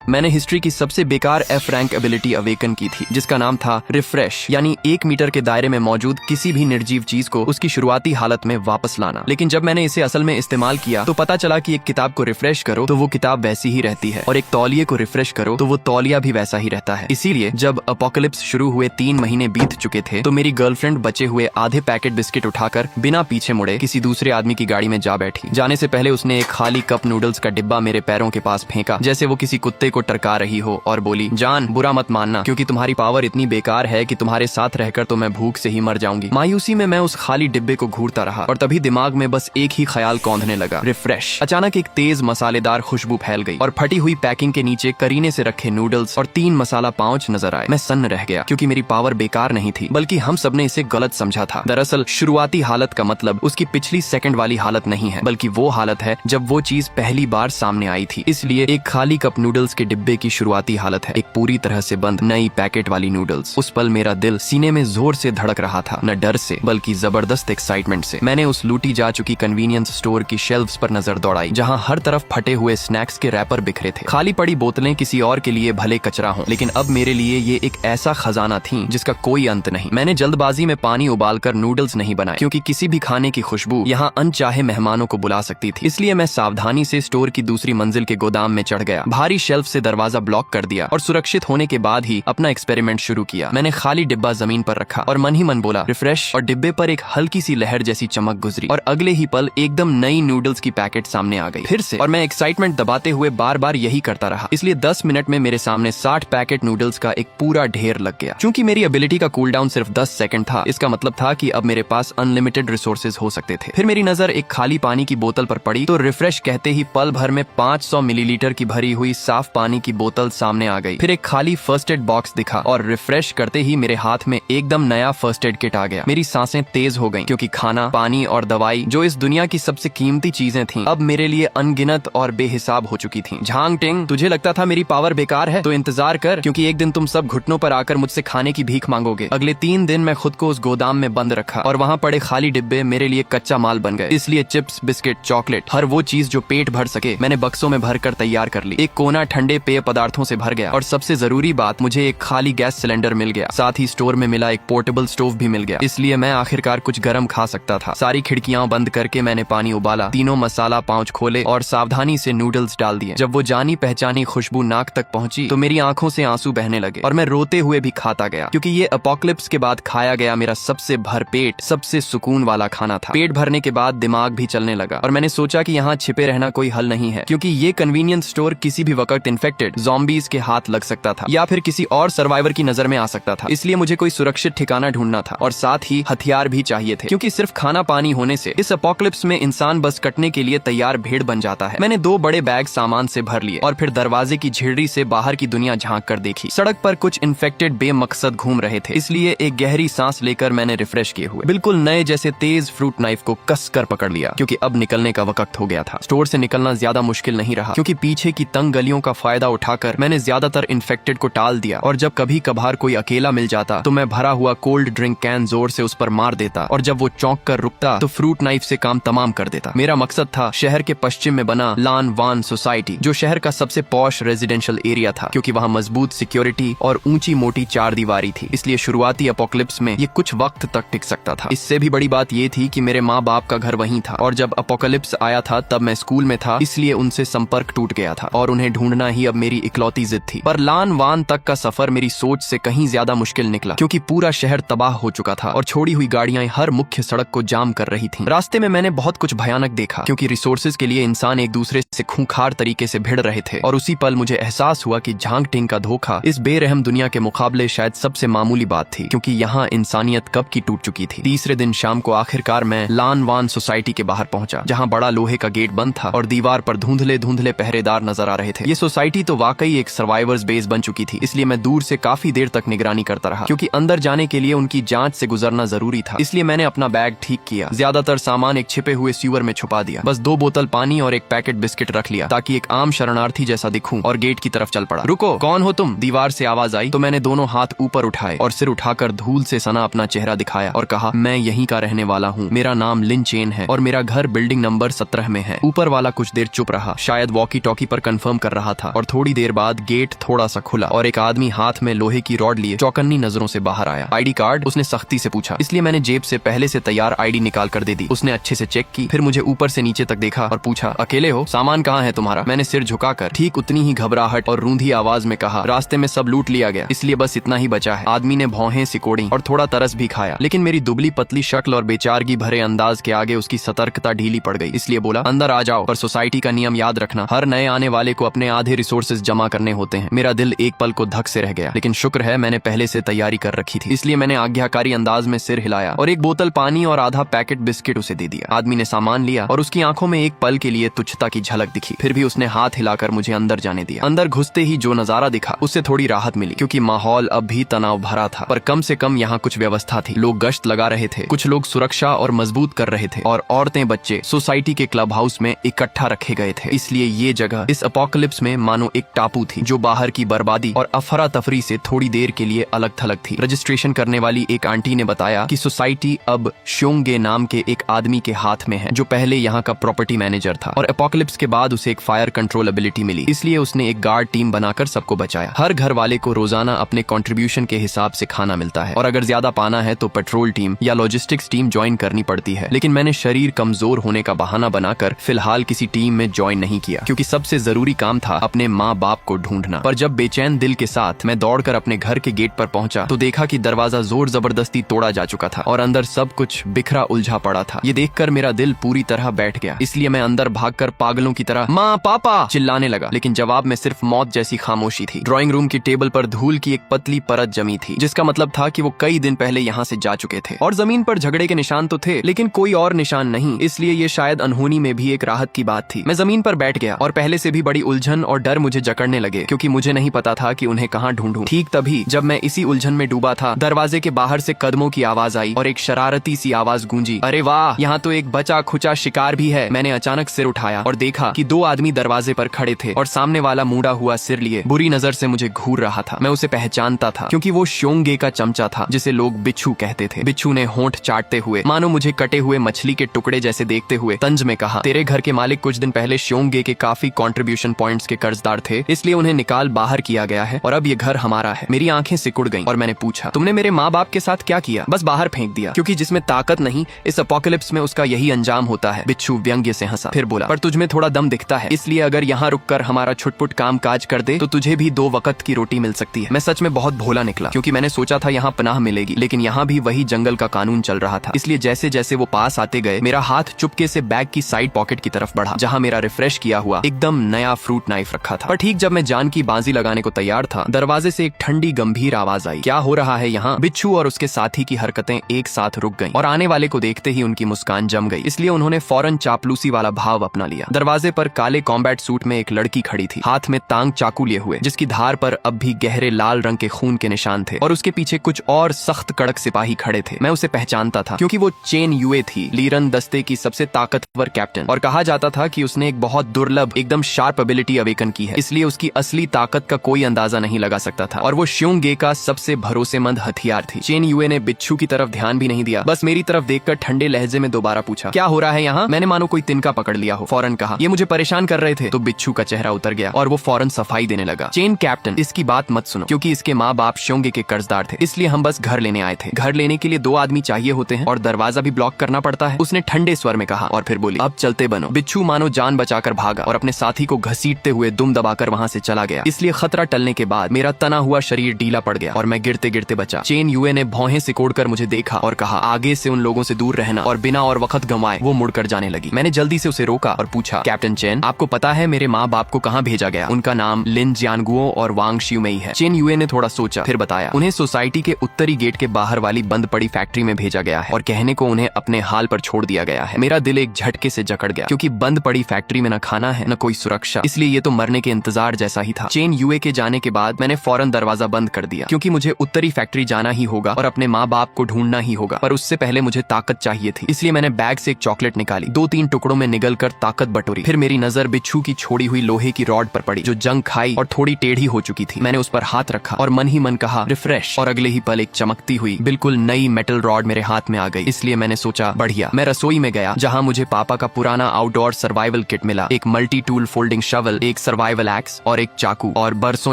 मैंने हिस्ट्री की सबसे बेकार F रैंक एबिलिटी अवेकन की थी, जिसका नाम था रिफ्रेश, यानी 1 मीटर के दायरे में मौजूद किसी भी निर्जीव चीज को उसकी शुरुआती हालत में वापस लाना। लेकिन जब मैंने इसे असल में इस्तेमाल किया तो पता चला कि एक किताब को रिफ्रेश करो तो वो किताब वैसी ही रहती है, और एक तौलिए को रिफ्रेश करो तो वो तौलिया भी वैसा ही रहता है। इसीलिए जब अपोकलिप्स शुरू हुए 3 महीने बीत चुके थे तो मेरी गर्लफ्रेंड बचे हुए आधे पैकेट बिस्किट उठाकर बिना पीछे मुड़े किसी दूसरे आदमी की गाड़ी में जा बैठी। जाने से पहले उसने एक खाली कप नूडल्स का डिब्बा मेरे पैरों के पास फेंका, जैसे वो किसी कुत्ते को टरका रही हो, और बोली, जान बुरा मत मानना, क्योंकि तुम्हारी पावर इतनी बेकार है कि तुम्हारे साथ रहकर तो मैं भूख से ही मर जाऊंगी। मायूसी में मैं उस खाली डिब्बे को घूरता रहा और तभी दिमाग में बस एक ही ख्याल कौंधने लगा, रिफ्रेश। अचानक एक तेज मसालेदार खुशबू फैल गई और फटी हुई पैकिंग के नीचे करीने से रखे नूडल्स और 3 मसाला पाउच नजर आए। मैं सन्न रह गया, क्योंकि मेरी पावर बेकार नहीं थी, बल्कि हम सबने इसे गलत समझा था। दरअसल शुरुआती हालत का मतलब उसकी पिछली सेकंड वाली हालत नहीं है, बल्कि वो हालत है जब वो चीज पहली बार सामने आई थी। इसलिए एक खाली कप नूडल्स के डिब्बे की शुरुआती हालत है एक पूरी तरह से बंद नई पैकेट वाली नूडल्स। उस पल मेरा दिल सीने में जोर से धड़क रहा था, न डर से बल्कि जबरदस्त एक्साइटमेंट से। मैंने उस लूटी जा चुकी कन्वीनियंस स्टोर की शेल्फ्स पर नजर दौड़ाई, जहां हर तरफ फटे हुए स्नैक्स के रैपर बिखरे थे। खाली पड़ी बोतलें किसी और के लिए भले कचरा हो, लेकिन अब मेरे लिए ये एक ऐसा खजाना थी जिसका कोई अंत नहीं। मैंने जल्दबाजी में पानी उबालकर नूडल्स नहीं बनाए, क्योंकि किसी भी खाने की खुशबू यहाँ अनचाहे मेहमानों को बुला सकती थी। इसलिए मैं सावधानी से स्टोर की दूसरी मंजिल के गोदाम में चढ़ गया, भारी शेल्फ से दरवाजा ब्लॉक कर दिया और सुरक्षित होने के बाद ही अपना एक्सपेरिमेंट शुरू किया। मैंने खाली डिब्बा जमीन पर रखा और मन ही मन बोला, रिफ्रेश, और डिब्बे पर एक हल्की सी लहर जैसी चमक गुजरी और अगले ही पल एकदम नई नूडल्स की पैकेट सामने आ गई फिर से, और मैं एक्साइटमेंट दबाते हुए बार बार यही करता रहा। इसलिए 10 मिनट में मेरे सामने 60 पैकेट नूडल्स का एक पूरा ढेर लग गया। चूंकि मेरी एबिलिटी का कूल डाउन सिर्फ 10 सेकंड था, इसका मतलब था कि अब मेरे पास अनलिमिटेड रिसोर्सेज हो सकते थे। फिर मेरी नजर एक खाली पानी की बोतल पर पड़ी तो रिफ्रेश कहते ही पल भर में 500 मिलीलीटर की भरी हुई साफ पानी की बोतल सामने आ गई। फिर एक खाली फर्स्ट एड बॉक्स दिखा और रिफ्रेश करते ही मेरे हाथ में एकदम नया फर्स्ट एड किट आ गया। मेरी सांसें तेज हो गईं, क्योंकि खाना, पानी और दवाई, जो इस दुनिया की सबसे कीमती चीजें थीं, अब मेरे लिए अनगिनत और बेहिसाब हो चुकी थीं। झांग टिंग, तुझे लगता था मेरी पावर बेकार है? तो इंतजार कर, क्योंकि एक दिन तुम सब घुटनों पर आकर मुझसे खाने की भीख मांगोगे। अगले 3 दिन मैं खुद को उस गोदाम में बंद रखा और वहाँ पड़े खाली डिब्बे मेरे लिए कच्चा माल बन गए। इसलिए चिप्स, बिस्किट, चॉकलेट, हर वो चीज जो पेट भर सके मैंने बक्सों में भरकर तैयार कर ली। एक कोना ठंडे पेय पदार्थों से भर गया और सबसे जरूरी बात, मुझे एक खाली गैस सिलेंडर मिल गया। साथ ही स्टोर में मिला एक पोर्टेबल स्टोव भी मिल गया, इसलिए मैं आखिरकार कुछ गर्म खा सकता था। सारी खिड़कियां बंद करके मैंने पानी उबाला, 3 मसाला पाउच खोले और सावधानी से नूडल्स डाल दिए। जब वो जानी पहचानी खुशबू नाक तक पहुंची तो मेरी आंखों से आंसू बहने लगे और मैं रोते हुए भी खाता गया, क्योंकि ये अपोकलिप्स के बाद खाया गया मेरा सबसे भरपेट, सबसे सुकून वाला खाना था। पेट भरने के बाद दिमाग भी चलने लगा और मैंने सोचा कि यहाँ छिपे रहना कोई हल नहीं है, क्योंकि ये कन्वीनियंस स्टोर किसी भी वक्त इन्फेक्टेड ज़ॉम्बीज के हाथ लग सकता था या फिर किसी और सर्वाइवर की नजर में आ सकता था। इसलिए मुझे कोई सुरक्षित ठिकाना ढूंढना था और साथ ही हथियार भी चाहिए थे, क्योंकि सिर्फ खाना पानी होने से इस अपोकलिप्स में इंसान बस कटने के लिए तैयार भेड़ बन जाता है। मैंने 2 बड़े बैग सामान से भर लिए और फिर दरवाजे की झिड़री से बाहर की दुनिया झांक कर देखी। सड़क पर कुछ इन्फेक्टेड बेमकसद घूम रहे थे, इसलिए एक गहरी सांस लेकर मैंने रिफ्रेश किए हुए बिल्कुल नए जैसे तेज फ्रूट नाइफ को कस कर पकड़ लिया, क्योंकि अब निकलने का वक्त हो गया था। स्टोर से निकलना ज्यादा मुश्किल नहीं रहा, क्योंकि पीछे की तंग गलियों का फायदा उठाकर मैंने ज्यादातर इन्फेक्टेड को टाल दिया, और जब कभी कभार कोई अकेला मिल जाता तो मैं भरा हुआ कोल्ड ड्रिंक कैन जोर से उस पर मार देता, और जब वो चौंक कर रुकता तो फ्रूट नाइफ से काम तमाम कर देता। मेरा मकसद था शहर के पश्चिम में बना लान वान सोसाइटी, जो शहर का सबसे पॉश रेजिडेंशियल एरिया था, क्योंकि वहाँ मजबूत सिक्योरिटी और ऊंची मोटी 4 दीवारी थी। इसलिए शुरुआती अपोकलिप्स में ये कुछ वक्त तक टिक सकता था। इससे भी बड़ी बात ये थी कि मेरे माँ बाप का घर वहीं था, और जब अपोकलिप्स आया था तब मैं स्कूल में था, इसलिए उनसे संपर्क टूट गया था और उन्हें ढूंढना ही अब मेरी इकलौती जिद थी। पर लान वान तक का सफर मेरी सोच से कहीं ज्यादा मुश्किल निकला, क्योंकि पूरा शहर तबाह हो चुका था और छोड़ी हुई गाड़ियां हर मुख्य सड़क को जाम कर रही थीं। रास्ते में मैंने बहुत कुछ भयानक देखा, क्योंकि रिसोर्सेज के लिए इंसान एक दूसरे से खूंखार तरीके से भिड़ रहे थे, और उसी पल मुझे एहसास हुआ कि झांग टिंग का धोखा इस बेरहम दुनिया के मुकाबले शायद सबसे मामूली बात थी, क्योंकि यहाँ इंसानियत कब की टूट चुकी थी। तीसरे दिन शाम को आखिरकार मैं लान वान सोसाइटी के बाहर पहुंचा, जहाँ बड़ा लोहे का गेट बंद था और दीवार पर धुंधले धुंधले पहरेदार नजर आ रहे थे। ये सोसाइटी तो वाकई एक सर्वाइवर्स बेस बन चुकी थी, इसलिए मैं दूर से काफी देर तक निगरानी करता रहा, क्योंकि अंदर जाने के लिए उनकी जांच से गुजरना जरूरी था। इसलिए मैंने अपना बैग ठीक किया, ज्यादातर सामान एक छिपे हुए सीवर में छुपा दिया, बस 2 बोतल पानी और एक पैकेट बिस्किट रख लिया, ताकि एक आम शरणार्थी जैसा दिखूं, और गेट की तरफ चल पड़ा। रुको, कौन हो तुम? दीवार से आवाज आई तो मैंने दोनों हाथ ऊपर उठाए और सिर उठाकर धूल से सना अपना चेहरा दिखाया और कहा, मैं यहीं का रहने वाला हूँ, मेरा नाम लिन चेन है और मेरा घर बिल्डिंग नंबर 17 में है। ऊपर वाला कुछ देर चुप रहा, शायद वॉकी टॉकी पर कंफर्म कर रहा था, और थोड़ी देर बाद गेट थोड़ा सा खुला और एक आदमी हाथ में लोहे की रॉड लिए चौकन्नी नजरों से बाहर आया। ID card? उसने सख्ती से पूछा। इसलिए मैंने जेब से पहले से तैयार आईडी निकाल कर दे दी। उसने अच्छे से चेक की, फिर मुझे ऊपर से नीचे तक देखा और पूछा, अकेले हो? सामान कहाँ है तुम्हारा? मैंने सिर झुकाकर ठीक उतनी ही घबराहट और रूंधी आवाज में कहा, रास्ते में सब लूट लिया गया, इसलिए बस इतना ही बचा है। आदमी ने भौहें सिकोड़ी और थोड़ा तरस भी खाया, लेकिन मेरी दुबली पतली शक्ल और बेचारगी भरे अंदाज के आगे उसकी सतर्कता ढीली पड़ गई। इसलिए बोला, अंदर आ जाओ, पर सोसाइटी का नियम याद रखना, हर नए आने वाले को अपने आधे रिसोर्सेज जमा करने होते हैं। मेरा दिल एक पल को धक से रह गया, लेकिन शुक्र है मैंने पहले से तैयारी कर रखी थी। इसलिए मैंने आज्ञाकारी अंदाज में सिर हिलाया और एक बोतल पानी और आधा पैकेट बिस्किट उसे दे दिया। आदमी ने सामान लिया और उसकी आंखों में एक पल के लिए तुच्छता की झलक दिखी, फिर भी उसने हाथ हिलाकर मुझे अंदर जाने दिया। अंदर घुसते ही जो नजारा दिखा उससे थोड़ी राहत मिली, क्योंकि माहौल अब भी तनाव भरा था, पर कम से कम यहाँ कुछ व्यवस्था थी। लोग गश्त लगा रहे थे, कुछ लोग सुरक्षा और मजबूत कर रहे थे, और औरतें बच्चे सोसाइटी के क्लब हाउस में इकट्ठा रखे गए थे। इसलिए ये जगह इस अपोकलिप्स में मानो एक टापू थी, जो बाहर की बर्बादी और अफरा तफरी से थोड़ी देर के लिए अलग थलग थी। रजिस्ट्रेशन करने वाली एक आंटी ने बताया कि सोसाइटी अब श्योंगे नाम के एक आदमी के हाथ में है, जो पहले यहाँ का प्रॉपर्टी मैनेजर था, और अपोकलिप्स के बाद उसे एक फायर कंट्रोल एबिलिटी मिली, इसलिए उसने एक गार्ड टीम बनाकर सबको बचाया। हर घर वाले को रोजाना अपने कंट्रीब्यूशन के हिसाब से खाना मिलता है, और अगर ज्यादा पाना है तो पेट्रोल टीम या लॉजिस्टिक्स टीम ज्वाइन करनी पड़ती है। लेकिन मैंने शरीर कमजोर होने का बहाना बनाकर फिलहाल किसी टीम में ज्वाइन नहीं किया, क्योंकि सबसे जरूरी काम था अपने माँ बाप को ढूंढना। पर जब बेचैन दिल के साथ मैं दौड़कर अपने घर के गेट पर पहुंचा तो देखा कि दरवाजा जोर जबरदस्ती तोड़ा जा चुका था और अंदर सब कुछ बिखरा उलझा पड़ा था। ये देखकर मेरा दिल पूरी तरह बैठ गया, इसलिए मैं अंदर भागकर पागलों की तरह माँ पापा चिल्लाने लगा, लेकिन जवाब में सिर्फ मौत जैसी खामोशी थी। ड्राइंग रूम की टेबल पर धूल की एक पतली परत जमी थी, जिसका मतलब था कि वो कई दिन पहले यहाँ से जा चुके थे, और जमीन पर झगड़े के निशान तो थे, लेकिन कोई और निशान नहीं। इसलिए ये शायद अनहोनी में भी एक राहत की बात थी। मैं जमीन पर बैठ गया और पहले से भी बड़ी उलझन और डर मुझे जकड़ने लगे, क्योंकि मुझे नहीं पता था कि उन्हें कहाँ ढूंढूं। ठीक तभी जब मैं इसी उलझन में डूबा था, दरवाजे के बाहर से कदमों की आवाज आई और एक शरारती सी आवाज गूंजी, अरे वाह, यहाँ तो एक बचा खुचा शिकार भी है। मैंने अचानक सिर उठाया और देखा कि दो आदमी दरवाजे पर खड़े थे, और सामने वाला मुड़ा हुआ सिर लिए बुरी नजर से मुझे घूर रहा था। मैं उसे पहचानता था, क्योंकि वो श्योंगे का चमचा था, जिसे लोग बिच्छू कहते थे। बिच्छू ने होंठ चाटते हुए, मानो मुझे कटे हुए मछली के टुकड़े जैसे देखते हुए, तंज में कहा, तेरे घर के मालिक कुछ दिन पहले श्योंगे के काफी कंट्रीब्यूशन पॉइंट्स के कर्जदार थे, इसलिए उन्हें निकाल बाहर किया गया है, और अब ये घर हमारा है। मेरी आंखें सिकुड़ गईं और मैंने पूछा, तुमने मेरे माँ बाप के साथ क्या किया? बस बाहर फेंक दिया, क्योंकि जिसमें ताकत नहीं, इस अपोकलिप्स में उसका यही अंजाम होता है। बिच्छू व्यंग्य से हंसा, फिर बोला, पर तुझमें थोड़ा दम दिखता है, इसलिए अगर यहाँ रुककर हमारा छुटपुट काम काज कर दे तो तुझे भी 2 वक्त की रोटी मिल सकती है। मैं सच में बहुत भोला निकला, क्योंकि मैंने सोचा था यहाँ पनाह मिलेगी, लेकिन यहाँ भी वही जंगल का कानून चल रहा था। इसलिए जैसे जैसे वो पास आते गए, मेरा हाथ चुपके से बैग की साइड पॉकेट की तरफ बढ़ा, जहाँ मेरा रिफ्रेश किया हुआ एकदम नया फ्रूट नाइफ रखा था। पर ठीक जब मैं जान की बाजी लगाने को तैयार था, दरवाजे से एक ठंडी गंभीर आवाज आई, क्या हो रहा है यहाँ? बिच्छू और उसके साथी की हरकतें एक साथ रुक गईं, और आने वाले को देखते ही उनकी मुस्कान जम गई, इसलिए उन्होंने फौरन चापलूसी वाला भाव अपना लिया। दरवाजे पर काले कॉम्बैट सूट में एक लड़की खड़ी थी, हाथ में तांग चाकू लिए हुए, जिसकी धार पर अब भी गहरे लाल रंग के खून के निशान थे, और उसके पीछे कुछ और सख्त कड़क सिपाही खड़े थे। मैं उसे पहचानता था, क्योंकि वो चेन युए थी, लीरन दस्ते की सबसे ताकतवर कैप्टन, और कहा जाता था कि उसने एक बहुत दुर्लभ एकदम शार्प एबिलिटी अवेकन की है, इसलिए उसकी असली ताकत का कोई अंदाजा नहीं लगा सकता था, और वो श्योंगे का सबसे भरोसेमंद हथियार थी। चेन युए ने बिच्छू की तरफ ध्यान भी नहीं दिया, बस मेरी तरफ देखकर ठंडे लहजे में दोबारा पूछा, क्या हो रहा है यहाँ? मैंने मानो कोई तिनका पकड़ लिया हो फौरन कहा, ये मुझे परेशान कर रहे थे। तो बिच्छू का चेहरा उतर गया और वो फौरन सफाई देने लगा, चेन कैप्टन, इसकी बात मत सुनो, क्योंकि इसके माँ बाप श्योंगे के कर्जदार थे, इसलिए हम बस घर लेने आए थे। घर लेने के लिए 2 आदमी चाहिए होते हैं, और दरवाजा भी ब्लॉक करना पड़ता है, उसने ठंडे स्वर में कहा, और फिर बोली, अब चलते बनो। बिच्छू मानो जान बचाकर भागा और अपने साथी को घसीटते हुए दुम दबाकर वहाँ से चला गया। इसलिए खतरा टलने के बाद मेरा तना हुआ शरीर ढीला पड़ गया और मैं गिरते गिरते बचा। चेन युए ने भौहें सिकोड़कर मुझे देखा और कहा, आगे से उन लोगों से दूर रहना, और बिना और वक्त गंवाए वो मुड़कर जाने लगी। मैंने जल्दी से उसे रोका और पूछा, कैप्टन चेन, आपको पता है मेरे माँ बाप को कहाँ भेजा गया? उनका नाम लिन जियानगुओ और वांग शियुमेई है। चेन युए ने थोड़ा सोचा, फिर बताया, उन्हें सोसाइटी के उत्तरी गेट के बाहर वाली बंद पड़ी फैक्ट्री में भेजा गया है, और कहने को उन्हें अपने हाल पर छोड़ दिया गया है। मेरा दिल एक झटके से जकड़ गया, क्योंकि बंद पड़ी फैक्ट्री में न खाना है न कोई सुरक्षा, इसलिए ये तो मरने के इंतजार जैसा ही था। चेन युए के जाने के बाद मैंने फौरन दरवाजा बंद कर दिया, क्योंकि मुझे उत्तरी फैक्ट्री जाना ही होगा और अपने माँ बाप को ढूंढना ही होगा, पर उससे पहले मुझे ताकत चाहिए थी। इसलिए मैंने बैग से एक चॉकलेट निकाली, 2-3 टुकड़ों में निगल कर ताकत बटोरी। फिर मेरी नजर बिच्छू की छोड़ी हुई लोहे की रॉड पर पड़ी, जो जंग खाई और थोड़ी टेढ़ी हो चुकी थी। मैंने उस पर हाथ रखा और मन ही मन कहा, रिफ्रेश, और अगले ही पल एक चमकती हुई बिल्कुल नई मेटल रॉड मेरे हाथ में आ गई। इसलिए मैंने सोचा, बढ़िया। मैं रसोई में गया, जहाँ मुझे पापा का पुराना आउटडोर सर्वाइवल किट मिला, एक मल्टी टूल फोल्डिंग शवल, एक सर्वाइवल सर्वाइवल एक्स और एक चाकू, और बरसों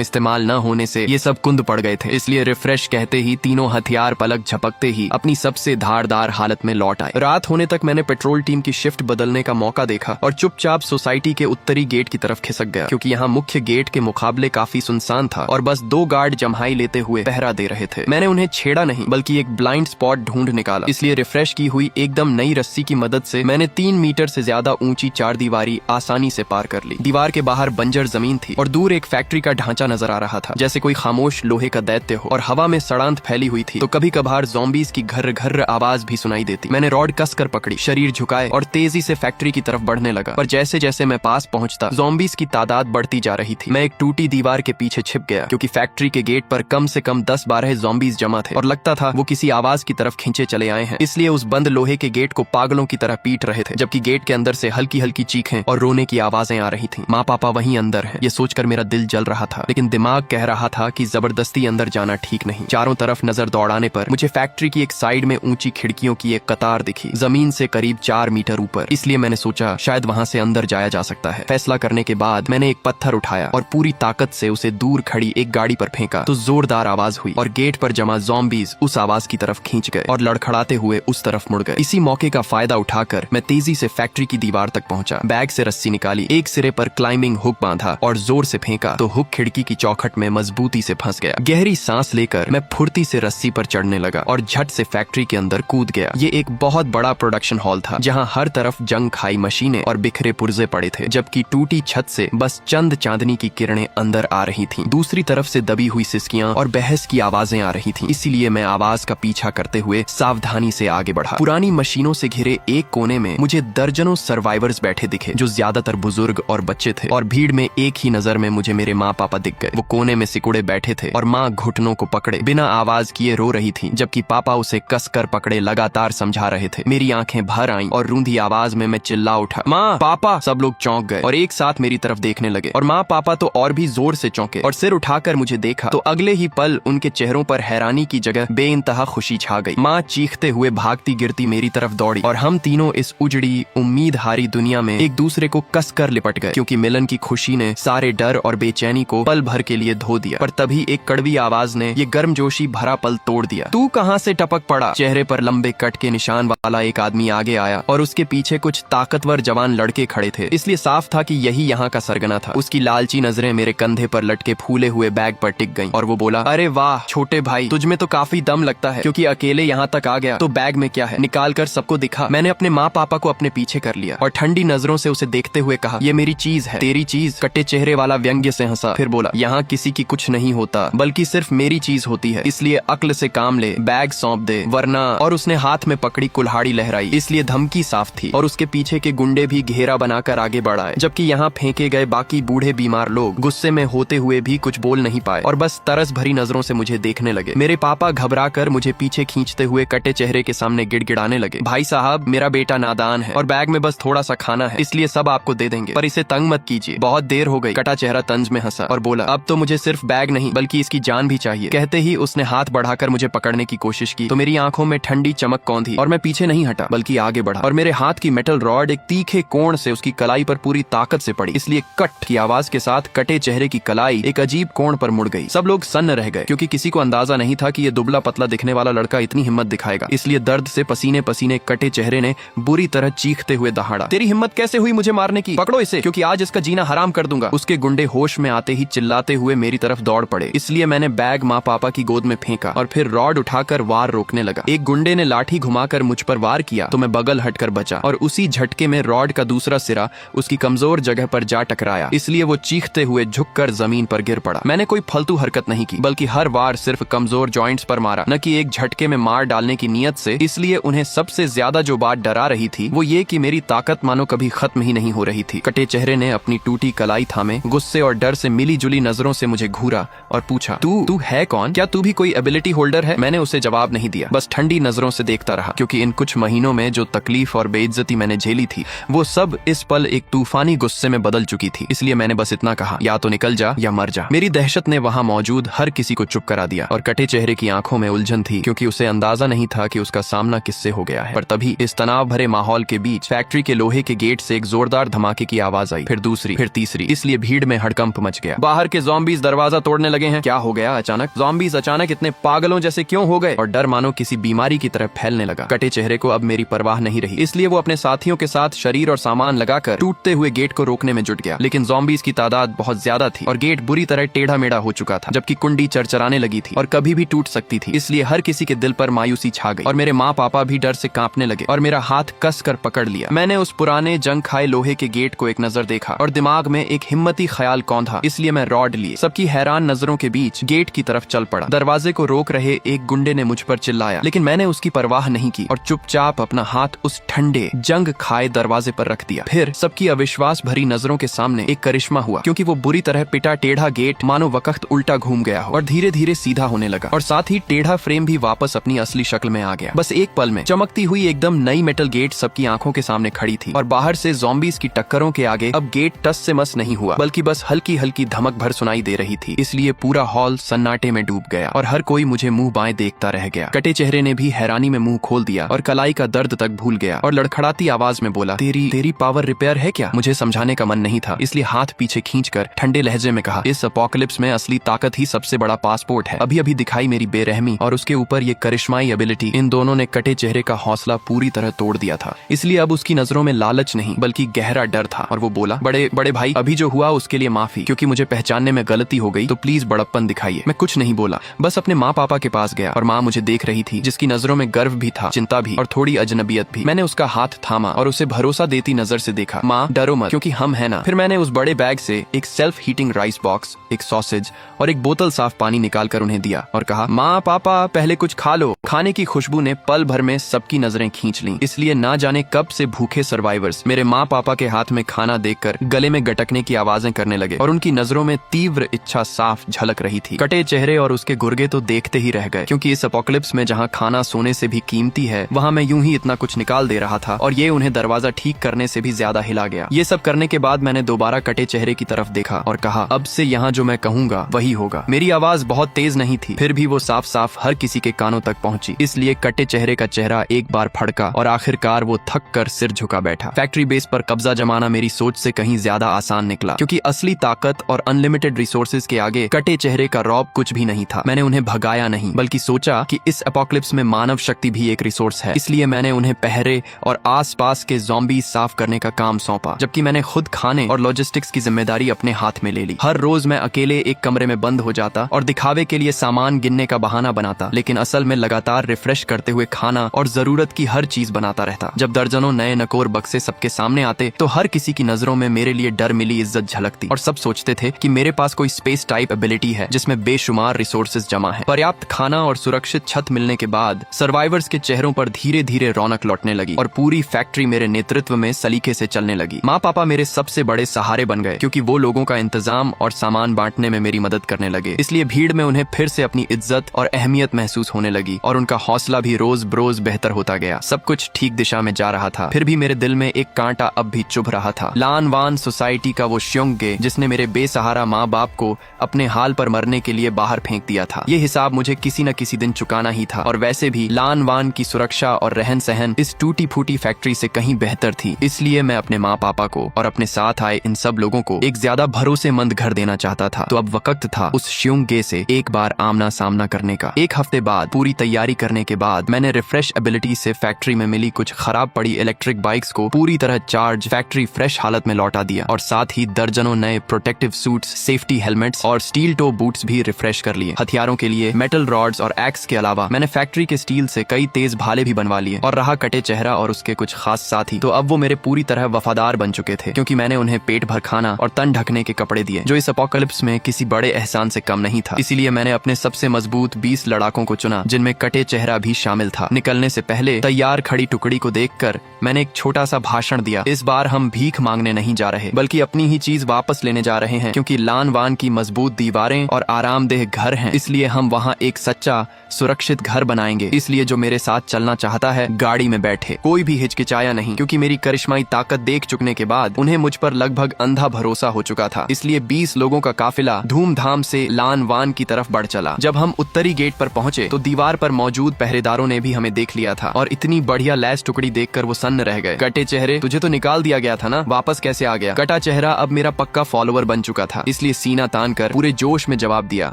इस्तेमाल न होने से ये सब कुंद पड़ गए थे। इसलिए रिफ्रेश कहते ही तीनों हथियार पलक झपकते ही अपनी सबसे धारदार हालत में लौट आए। रात होने तक मैंने पेट्रोल टीम की शिफ्ट बदलने का मौका देखा और चुपचाप सोसाइटी के उत्तरी गेट की तरफ खिसक गया, क्योंकि यहाँ मुख्य गेट के मुकाबले काफी सुनसान था और बस 2 गार्ड जम्हाई लेते हुए पहरा दे रहे थे। मैंने उन्हें छेड़ा नहीं बल्कि एक ब्लाइंड स्पॉट ढूंढ निकाला। इसलिए रिफ्रेश की हुई एकदम नई रस्सी की मदद से मैंने 3 मीटर से ज्यादा ऊंची 4 दीवारी आसानी से पार कर ली। दीवार के बाहर बंजर जमीन थी और दूर एक फैक्ट्री का ढांचा नजर आ रहा था, जैसे कोई खामोश लोहे का दैत्य हो, और हवा में सड़ांत फैली हुई थी तो कभी कभार ज़ॉम्बीज़ की घर्र घर्र आवाज भी सुनाई देती। मैंने रॉड कसकर पकड़ी, शरीर झुकाए और तेजी से फैक्ट्री की तरफ बढ़ने लगा। पर जैसे जैसे मैं पास पहुंचता ज़ॉम्बीज़ की तादाद बढ़ती जा रही थी। मैं एक टूटी दीवार के पीछे छिप गया, क्योंकि फैक्ट्री के गेट पर कम से कम 10-12 ज़ॉम्बीज़ जमा थे और लगता था वो किसी आवाज की तरफ खींचे चले आए हैं। इसलिए उस बंद लोहे के गेट को पागलों की तरह पीट रहे थे, जबकि गेट के अंदर से हल्की हल्की चीखें और रोने की आवाजें आ रही थीं। माँ पापा वहीं अंदर हैं, ये सोचकर मेरा दिल जल रहा था, लेकिन दिमाग कह रहा था कि जबरदस्ती अंदर जाना ठीक नहीं। चारों तरफ नजर दौड़ाने पर मुझे फैक्ट्री की एक साइड में ऊंची खिड़कियों की एक कतार दिखी, जमीन से करीब 4 मीटर ऊपर। इसलिए मैंने सोचा शायद वहां से अंदर जाया जा सकता है। फैसला करने के बाद मैंने एक पत्थर उठाया और पूरी ताकत से उसे दूर खड़ी एक गाड़ी पर फेंका तो जोरदार आवाज हुई और गेट पर जमा ज़ॉम्बीज़ उस आवाज की तरफ खींच गए और लड़खड़ाते हुए उस तरफ मुड़ गए। इसी मौके का फायदा उठाकर मैं तेजी से फैक्ट्री की दीवार तक पहुंचा। बैग से रस्सी निकाली, एक सिरे पर क्लाइंबिंग हुक बांधा और जोर से फेंका तो हुक खिड़की की चौखट में मजबूती से फंस गया। गहरी सांस लेकर मैं फुर्ती से रस्सी पर चढ़ने लगा और झट से फैक्ट्री के अंदर कूद गया। ये एक बहुत बड़ा प्रोडक्शन हॉल था, जहां हर तरफ जंग खाई मशीनें और बिखरे पुर्जे पड़े थे, जबकि टूटी छत से बस चंद चांदनी की किरणें अंदर आ रही थीं। दूसरी तरफ से दबी हुई सिसकियां और बहस की आवाजें आ रही थीं। इसीलिए मैं आवाज का पीछा करते हुए सावधानी से आगे बढ़ा। पुरानी मशीनों से घिरे एक कोने में मुझे दर्जनों सर्वाइवर्स बैठे दिखे, जो ज्यादातर बुजुर्ग और बच्चे थे, और भीड़ में एक ही नजर में मुझे मेरे माँ पापा दिख गए। वो कोने में सिकुड़े बैठे थे और माँ घुटनों को पकड़े बिना आवाज किए रो रही थी, जबकि पापा उसे कसकर पकड़े लगातार समझा रहे थे। मेरी आंखें भर आईं और रूंधी आवाज में मैं चिल्ला उठा, माँ पापा। सब लोग चौंक गए और एक साथ मेरी तरफ देखने लगे, और माँ पापा तो और भी जोर से चौंके और सिर उठाकर मुझे देखा तो अगले ही पल उनके चेहरों पर हैरानी की जगह बेइंतहा खुशी छा गई। माँ चीखते हुए भागती गिरती मेरी तरफ दौड़ी और हम तीनों इस उजड़ी उम्मीद हारी दुनिया में एक दूसरे को कसकर लिपट गए, क्योंकि मिलन की खुशी ने सारे डर और बेचैनी को पल भर के लिए धो दिया। पर तभी एक कड़वी आवाज ने ये गर्मजोशी भरा पल तोड़ दिया। तू कहां से टपक पड़ा? चेहरे पर लंबे कट के निशान वाला एक आदमी आगे आया और उसके पीछे कुछ ताकतवर जवान लड़के खड़े थे, इसलिए साफ था कि यही यहाँ का सरगना था। उसकी लालची नजरें मेरे कंधे पर लटके फूले हुए बैग पर टिक गईं और वो बोला, अरे वाह छोटे भाई, तुझ में तो काफी दम लगता है, क्योंकि अकेले यहाँ तक आ गया तो बैग में क्या है निकाल कर सबको दिखा। मैंने अपने माँ पापा को अपने पीछे कर लिया और ठंडी नजरों से उसे देखते हुए कहा, ये मेरी चीज है। तेरी चीज? कट्टे चेहरे वाला व्यंग्य से हंसा, फिर बोला, यहाँ किसी की कुछ नहीं होता, बल्कि सिर्फ मेरी चीज होती है, इसलिए अक्ल से काम ले, बैग सौंप दे वरना। और उसने हाथ में पकड़ी कुल्हाड़ी लहराई, इसलिए धमकी साफ थी, और उसके पीछे के गुंडे भी घेरा बनाकर आगे बढ़ाए, जबकि यहाँ फेंके गए बाकी बूढ़े बीमार लोग गुस्से में होते हुए भी कुछ बोल नहीं पाए और बस तरस भरी नजरों से मुझे देखने लगे। मेरे पापा घबराकर मुझे पीछे खींचते हुए कटे चेहरे के सामने गिड़गिड़ाने लगे, भाई साहब मेरा बेटा नादान है और बैग में बस थोड़ा सा खाना है, इसलिए सब आपको दे देंगे, पर इसे तंग मत कीजिए, बहुत देर हो गई। कटा चेहरा तंज में हंसा और बोला, अब तो मुझे सिर्फ बैग नहीं बल्कि इसकी जान भी चाहिए। कहते ही उसने हाथ बढ़ाकर मुझे पकड़ने की कोशिश की तो मेरी आंखों में ठंडी चमक कौंधी और मैं पीछे नहीं हटा बल्कि आगे बढ़ा, और मेरे हाथ की मेटल रॉड एक तीखे कोण से उसकी कलाई पर पूरी ताकत से पड़ी, इसलिए कट की आवाज के साथ कटे चेहरे की कलाई एक अजीब कोण पर मुड़ गई। सब लोग सन्न रह गए, क्योंकि किसी को अंदाजा नहीं था कि ये दुबला पतला दिखने वाला लड़का इतनी हिम्मत दिखाएगा। इसलिए दर्द से पसीने पसीने कटे चेहरे ने बुरी तरह चीखते हुए दहाड़ा, तेरी हिम्मत कैसे हुई मुझे मारने की? पकड़ो इसे, क्योंकि आज इसका जीना हराम कर दूंगा। उसके गुंडे होश में आते ही चिल्लाते हुए मेरी तरफ दौड़ पड़े, इसलिए मैंने बैग माँ पापा की गोद में फेंका और फिर रॉड उठाकर वार रोकने लगा। एक गुंडे ने लाठी घुमाकर मुझ पर वार किया तो मैं बगल हटकर बचा, और उसी झटके में रॉड का दूसरा सिरा उसकी कमजोर जगह पर जा टकराया, इसलिए वो चीखते हुए झुककर जमीन पर गिर पड़ा। मैंने कोई फालतू हरकत नहीं की, बल्कि हर वार सिर्फ कमजोर जॉइंट्स पर मारा, न कि एक झटके में मार डालने की नियत से। इसलिए उन्हें सबसे ज्यादा जो बात डरा रही थी वो ये कि मेरी ताकत मानो कभी खत्म ही नहीं हो रही थी। कटे चेहरे ने अपनी टूटी कलाई थामे गुस्से और डर से मिली जुली नजरों से मुझे घूरा और पूछा, तू है कौन? क्या तू भी कोई एबिलिटी होल्डर है? मैंने उसे जवाब नहीं दिया, बस ठंडी नजरों से देखता रहा, क्योंकि इन कुछ महीनों में जो तकलीफ और बेइज्जती मैंने झेली थी वो सब इस पल एक तूफानी गुस्से में बदल चुकी थी। इसलिए मैंने बस इतना कहा, या तो निकल जा या मर जा। मेरी दहशत ने वहां मौजूद हर किसी को चुप करा दिया और कटे चेहरे की आंखों में उलझन थी, क्योंकि उसे अंदाजा नहीं था कि उसका सामना किससे हो गया है। पर तभी इस तनाव भरे माहौल के बीच फैक्ट्री के लोहे के गेट से एक जोरदार धमाके की आवाज आई, फिर दूसरी, फिर तीसरी। तीसरी, इसलिए भीड़ में हड़कंप मच गया। बाहर के ज़ॉम्बीज दरवाजा तोड़ने लगे हैं। क्या हो गया अचानक? ज़ॉम्बीज अचानक इतने पागलों जैसे क्यों हो गए? और डर मानो किसी बीमारी की तरह फैलने लगा। कटे चेहरे को अब मेरी परवाह नहीं रही, इसलिए वो अपने साथियों के साथ शरीर और सामान लगाकर टूटते हुए गेट को रोकने में जुट गया। लेकिन ज़ॉम्बीज की तादाद बहुत ज्यादा थी और गेट बुरी तरह टेढ़ा मेढ़ा हो चुका था, जबकि कुंडी चरचराने लगी थी और कभी भी टूट सकती थी। इसलिए हर किसी के दिल पर मायूसी छा गई और मेरे माँ पापा भी डर से कांपने लगे और मेरा हाथ कस कर पकड़ लिया। मैंने उस पुराने जंग खाए लोहे के गेट को एक नजर देखा और दिमाग में एक हिम्मती ख्याल कौंधा, इसलिए मैं रॉड लिए सबकी हैरान नजरों के बीच गेट की तरफ चल पड़ा। दरवाजे को रोक रहे एक गुंडे ने मुझ पर चिल्लाया, लेकिन मैंने उसकी परवाह नहीं की और चुपचाप अपना हाथ उस ठंडे जंग खाए दरवाजे पर रख दिया। फिर सबकी अविश्वास भरी नजरों के सामने एक करिश्मा हुआ, क्योंकि वो बुरी तरह पिटा टेढ़ा गेट मानो वक्त उल्टा घूम गया हो और धीरे धीरे सीधा होने लगा और साथ ही टेढ़ा फ्रेम भी वापस अपनी असली शक्ल में आ गया। बस एक पल में चमकती हुई एकदम नई मेटल गेट सबकी आंखों के सामने खड़ी थी और बाहर से ज़ॉम्बीज की टक्करों के आगे अब गेट टस से मस नहीं हुआ, बल्कि बस हल्की हल्की धमक भर सुनाई दे रही थी। इसलिए पूरा हॉल सन्नाटे में डूब गया और हर कोई मुझे मुंह बाएं देखता रह गया। कटे चेहरे ने भी हैरानी में मुंह खोल दिया और कलाई का दर्द तक भूल गया और लड़खड़ाती आवाज में बोला, तेरी पावर रिपेयर है क्या? मुझे समझाने का मन नहीं था, इसलिए हाथ पीछे खींचकर ठंडे लहजे में कहा, इस अपोकलिप्स में असली ताकत ही सबसे बड़ा पासपोर्ट है। अभी अभी दिखाई मेरी बेरहमी और उसके ऊपर ये करिश्माई एबिलिटी, इन दोनों ने कटे चेहरे का हौसला पूरी तरह तोड़ दिया था। इसलिए अब उसकी नजरों में लालच नहीं बल्कि गहरा डर था और वो बोला, बड़े भाई, अभी जो हुआ उसके लिए माफी, क्योंकि मुझे पहचानने में गलती हो गई, तो प्लीज बड़प्पन दिखाइए। मैं कुछ नहीं बोला, बस अपने माँ पापा के पास गया और माँ मुझे देख रही थी, जिसकी नजरों में गर्व भी था, चिंता भी और थोड़ी अजनबियत भी। मैंने उसका हाथ थामा और उसे भरोसा देती नजर से देखा, माँ डरो मत, क्योंकि हम है ना। फिर मैंने उस बड़े बैग से एक सेल्फ हीटिंग राइस बॉक्स, एक सॉसेज और एक बोतल साफ पानी निकाल कर उन्हें दिया और कहा, माँ पापा पहले कुछ खा लो। खाने की खुशबू ने पल भर में सबकी नजरें खींच लीं, इसलिए ना जाने कब से भूखे सर्वाइवर्स मेरे माँ पापा के हाथ में खाना देखकर गले में गटकने की आवाजें करने लगे और उनकी नजरों में तीव्र इच्छा साफ झलक रही थी। कटे चेहरे और उसके गुर्गे तो देखते ही रह गए, क्योंकि इस अपोकलिप्स में जहाँ खाना सोने से भी कीमती है, वहाँ मैं यूं ही इतना कुछ निकाल दे रहा था और ये उन्हें दरवाजा ठीक करने से भी ज्यादा हिला गया। ये सब करने के बाद मैंने दोबारा कटे चेहरे की तरफ देखा और कहा, अब से यहाँ जो मैं कहूंगा वही होगा। मेरी आवाज बहुत तेज नहीं थी, फिर भी वो साफ साफ हर किसी के कानों तक पहुंची। इसलिए कटे चेहरे का चेहरा एक बार फड़का और आखिरकार वो थक कर सिर झुका बैठा। फैक्ट्री बेस पर कब्जा जमाना मेरी सोच से कहीं ज्यादा आसान निकला, क्योंकि असली ताकत और अनलिमिटेड रिसोर्सेज के आगे कटे चेहरे का रौब कुछ भी नहीं था। मैंने उन्हें भगाया नहीं, बल्कि सोचा कि इस एपोकलिप्स में मानव शक्ति भी एक रिसोर्स है। इसलिए मैंने उन्हें पहरे और आसपास के ज़ॉम्बी साफ करने का काम सौंपा, जबकि मैंने खुद खाने और लॉजिस्टिक्स की जिम्मेदारी अपने हाथ में ले ली। हर रोज मैं अकेले एक कमरे में बंद हो जाता और दिखावे के लिए सामान गिनने का बहाना बनाता, लेकिन असल में लगातार रिफ्रेश करते हुए खाना और जरूरत की हर चीज बनाता रहता। जब दर्जनों नए नकोर बक्से सबके सामने आते तो हर किसी की नजरों में मेरे लिए डर मिली इज्जत झलकती और सब सोचते थे कि मेरे पास कोई स्पेस टाइप एबिलिटी है जिसमें बेशुमार रिसोर्सेज जमा है। पर्याप्त खाना और सुरक्षित छत मिलने के बाद सर्वाइवर्स के चेहरों पर धीरे धीरे रौनक लौटने लगी और पूरी फैक्ट्री मेरे नेतृत्व में सलीके से चलने लगी। माँ पापा मेरे सबसे बड़े सहारे बन गए, क्योंकि वो लोगों का इंतजाम और सामान बांटने में मेरी मदद करने लगे। इसलिए भीड़ में उन्हें फिर से अपनी इज्जत और अहमियत महसूस होने लगी और उनका हौसला भी रोज बरोज बेहतर होता गया। सब कुछ ठीक दिशा में जा रहा था, फिर भी मेरे दिल में एक कांटा अब भी चुभ रहा था। लान वान सोसाइटी का वो श्योंगे जिसने मेरे बेसहारा माँ बाप को अपने हाल पर मरने के लिए बाहर फेंक दिया था, ये हिसाब मुझे किसी न किसी दिन चुकाना ही था। और वैसे भी लान वान की सुरक्षा और रहन सहन इस टूटी फूटी फैक्ट्री से कहीं बेहतर थी। इसलिए मैं अपने माँ पापा को और अपने साथ आए इन सब लोगों को एक ज्यादा भरोसेमंद घर देना चाहता था। तो अब वक्त था उस श्योंगे से एक बार आमना सामना करने का। एक हफ्ते बाद पूरी तैयारी करने के बाद मैंने रिफ्रेश एबिलिटी से फैक्ट्री में मिली कुछ खराब पड़ी इलेक्ट्रिक बाइक्स को पूरी तरह चार्ज फैक्ट्री फ्रेश हालत में लौटा दिया और साथ ही दर्जनों नए प्रोटेक्टिव सूट्स, सेफ्टी हेलमेट्स और स्टील टो बूट्स भी रिफ्रेश कर लिए। हथियारों के लिए मेटल रॉड्स और एक्स के अलावा मैंने फैक्ट्री के स्टील से कई तेज भाले भी बनवा लिए। और रहा कटे चेहरा और उसके कुछ खास साथी, तो अब वो मेरे पूरी तरह वफादार बन चुके थे, क्योंकि मैंने उन्हें पेट भर खाना और तन ढकने के कपड़े दिए, जो इस अपोकलिप्स में किसी बड़े एहसान से कम नहीं था। इसीलिए मैंने अपने सबसे मजबूत 20 लड़ाकों को चुना, जिनमें कटे चेहरा भी शामिल था। निकलने से पहले तैयार खड़ी टुकड़ी को देखकर मैंने एक छोटा सा भाषण दिया। इस बार हम भीख मांगने नहीं जा रहे, बल्कि अपनी ही चीज वापस लेने जा रहे हैं, क्योंकि लान वान की मजबूत दीवारें और आरामदेह घर हैं, इसलिए हम वहाँ एक सच्चा सुरक्षित घर बनाएंगे। इसलिए जो मेरे साथ चलना चाहता है गाड़ी में बैठे। कोई भी हिचकिचाया नहीं, क्योंकि मेरी करिश्माई ताकत देख चुकने के बाद उन्हें मुझ पर लगभग अंधा भरोसा हो चुका था। इसलिए 20 लोगों का काफिला धूमधाम से लान वान की तरफ बढ़ चला। जब हम उत्तरी गेट पर पहुंचे तो दीवार पर मौजूद पहरेदारों ने भी हमें देख लिया था और इतनी बढ़िया लैस टुकड़ी देखकर वो सन्न रह गए। कटे चेहरे, तुझे तो निकाल दिया गया था ना, वापस कैसे आ गया? कटा चेहरा चेहरा अब मेरा पक्का फॉलोअर बन चुका था, इसलिए सीना तान कर पूरे जोश में जवाब दिया,